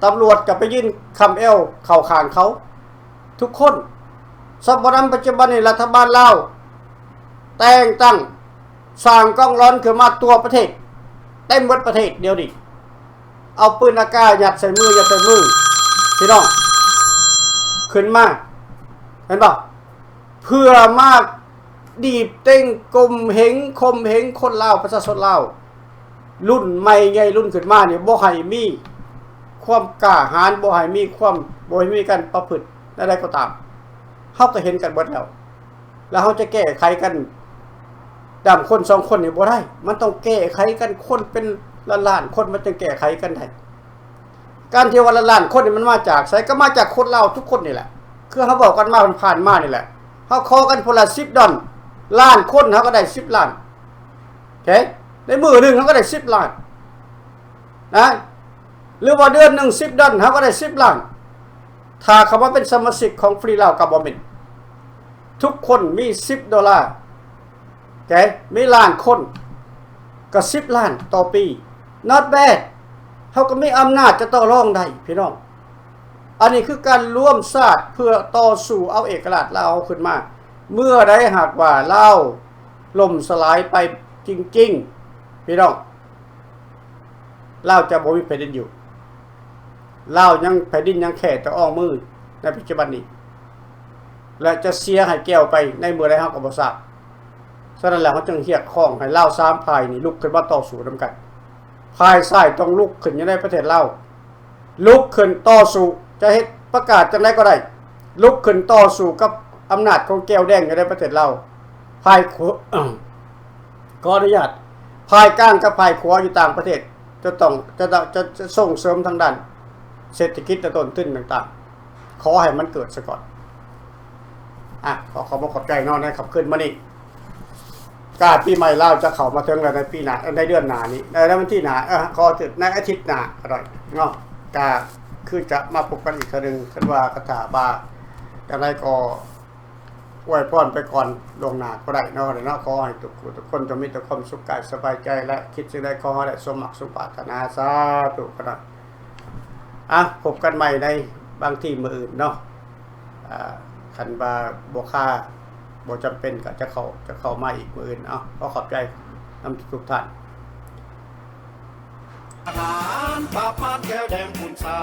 ตำรวจกับไปยื่นคำเอวเข่าข้างเขาทุกคนสัปดาห์ปัจจุบันนี้รัฐบาลลาวแต่งตั้งสร้างกองร้อนขึ้นมาตัวประเทศเต็มหมดประเทศเดียวดิเอาปืนอากาศยัดใส่มือพี่น้องขึ้นมาเห็นป่ะเพื่อมากดีบเต้งกลมเหงคมเหงคนลาวประชาชนลาวรุ่นใหม่ไงรุ่นขึ้นมาเนี่ยบ่ให้มีความกล้าหาญบ่ให้มีความบ่ให้มีการประพฤติอะไรก็ตามเฮาก็เห็นกันเบิดแล้วเฮาจะแก้ไขกันดำคน2คนนี่บ่ได้มันต้องแก้ไขกันคนเป็นล้านๆคนมันจะแก้ไขกันได้การที่ว่าล้านๆคนนี่มันมาจากไสก็มาจากคนลาวทุกคนนี่แหละคือเฮาบอกกันมามันผ่านมานี่แหละเฮาขอกันคนละ10ดอลล้านคนเฮาก็ได้10ล้านโอเคในมือนึงเฮาก็ได้10ล้านนะหรือว่าเดือนนึง10ดอลเฮาก็ได้10ล้านถ้าเขาว่าเป็นสมาชิกของฟรีลาวกับบ่แม่นทุกคนมี$10โอเคมีล้านคนก็10ล้านต่อปี not bad เฮาก็มีอำนาจจะต่อรองได้พี่น้องอันนี้คือการร่วมชาติเพื่อต่อสู้เอาเอกราชลาวขึ้นมาเมื่อใดหากว่าลาวล่มสลายไปจริงๆพี่น้องลาวจะบ่มีแผ่นดินอยู่ลาวยังแผ่นดินยังแค่แต่อ้อมมือในปัจจุบันนี้และจะเสียให้แก้วไปในเมื่อใดเฮาก็บ่ทราบฉะนั้นแล้วเฮาจึงเรียกร้องให้ลาว3พายนี่ลุกขึ้นมาต่อสู้นำกันพายซ้ายต้องลุกขึ้นอยู่ในประเทศลาวลุกขึ้นต่อสู้จะเฮ็ดประกาศจังได๋ก็ได้ลุกขึ้นต่อสู้กับอำนาจของแก้วแดงอยู่ในประเทศลาวพายขออนุญาตพายกลางกับพายขวาอยู่ต่างประเทศจะส่งเสริมทางด้านเศรษฐกิจและต้นทุนต่างๆขอให้มันเกิดซะก่อนขอขอบใจน้องนะครับขึ้นมานี่การปีใหม่ลาวจะเข้ามาถึงแล้วในปีหน้าในเดือนหน้านี้ในวันที่หน้าขอถึงในอาทิตย์หน้าก็ได้เนาะก็คือจะมาพบกันอีกครั้งนึงคันว่ากระถาบาจังได๋ก็อวยพรไปก่อนลงหน้าก็ได้เนาะขอให้ทุกคนจงมีแต่ความสุขกายสบายใจและคิดสิ่งใดขอให้ได้สมหวังสมปรารถนาสาธุก็ได้พบกันใหม่ในบางที่มื้ออื่นเนาะคันว่าบ่ค่าบ่จำเป็นก็จะเข้ามาอีกมื้ออื่นขอขอบใจนำทุกท่าน อาหารปราบมารแก้วแดงคุณสา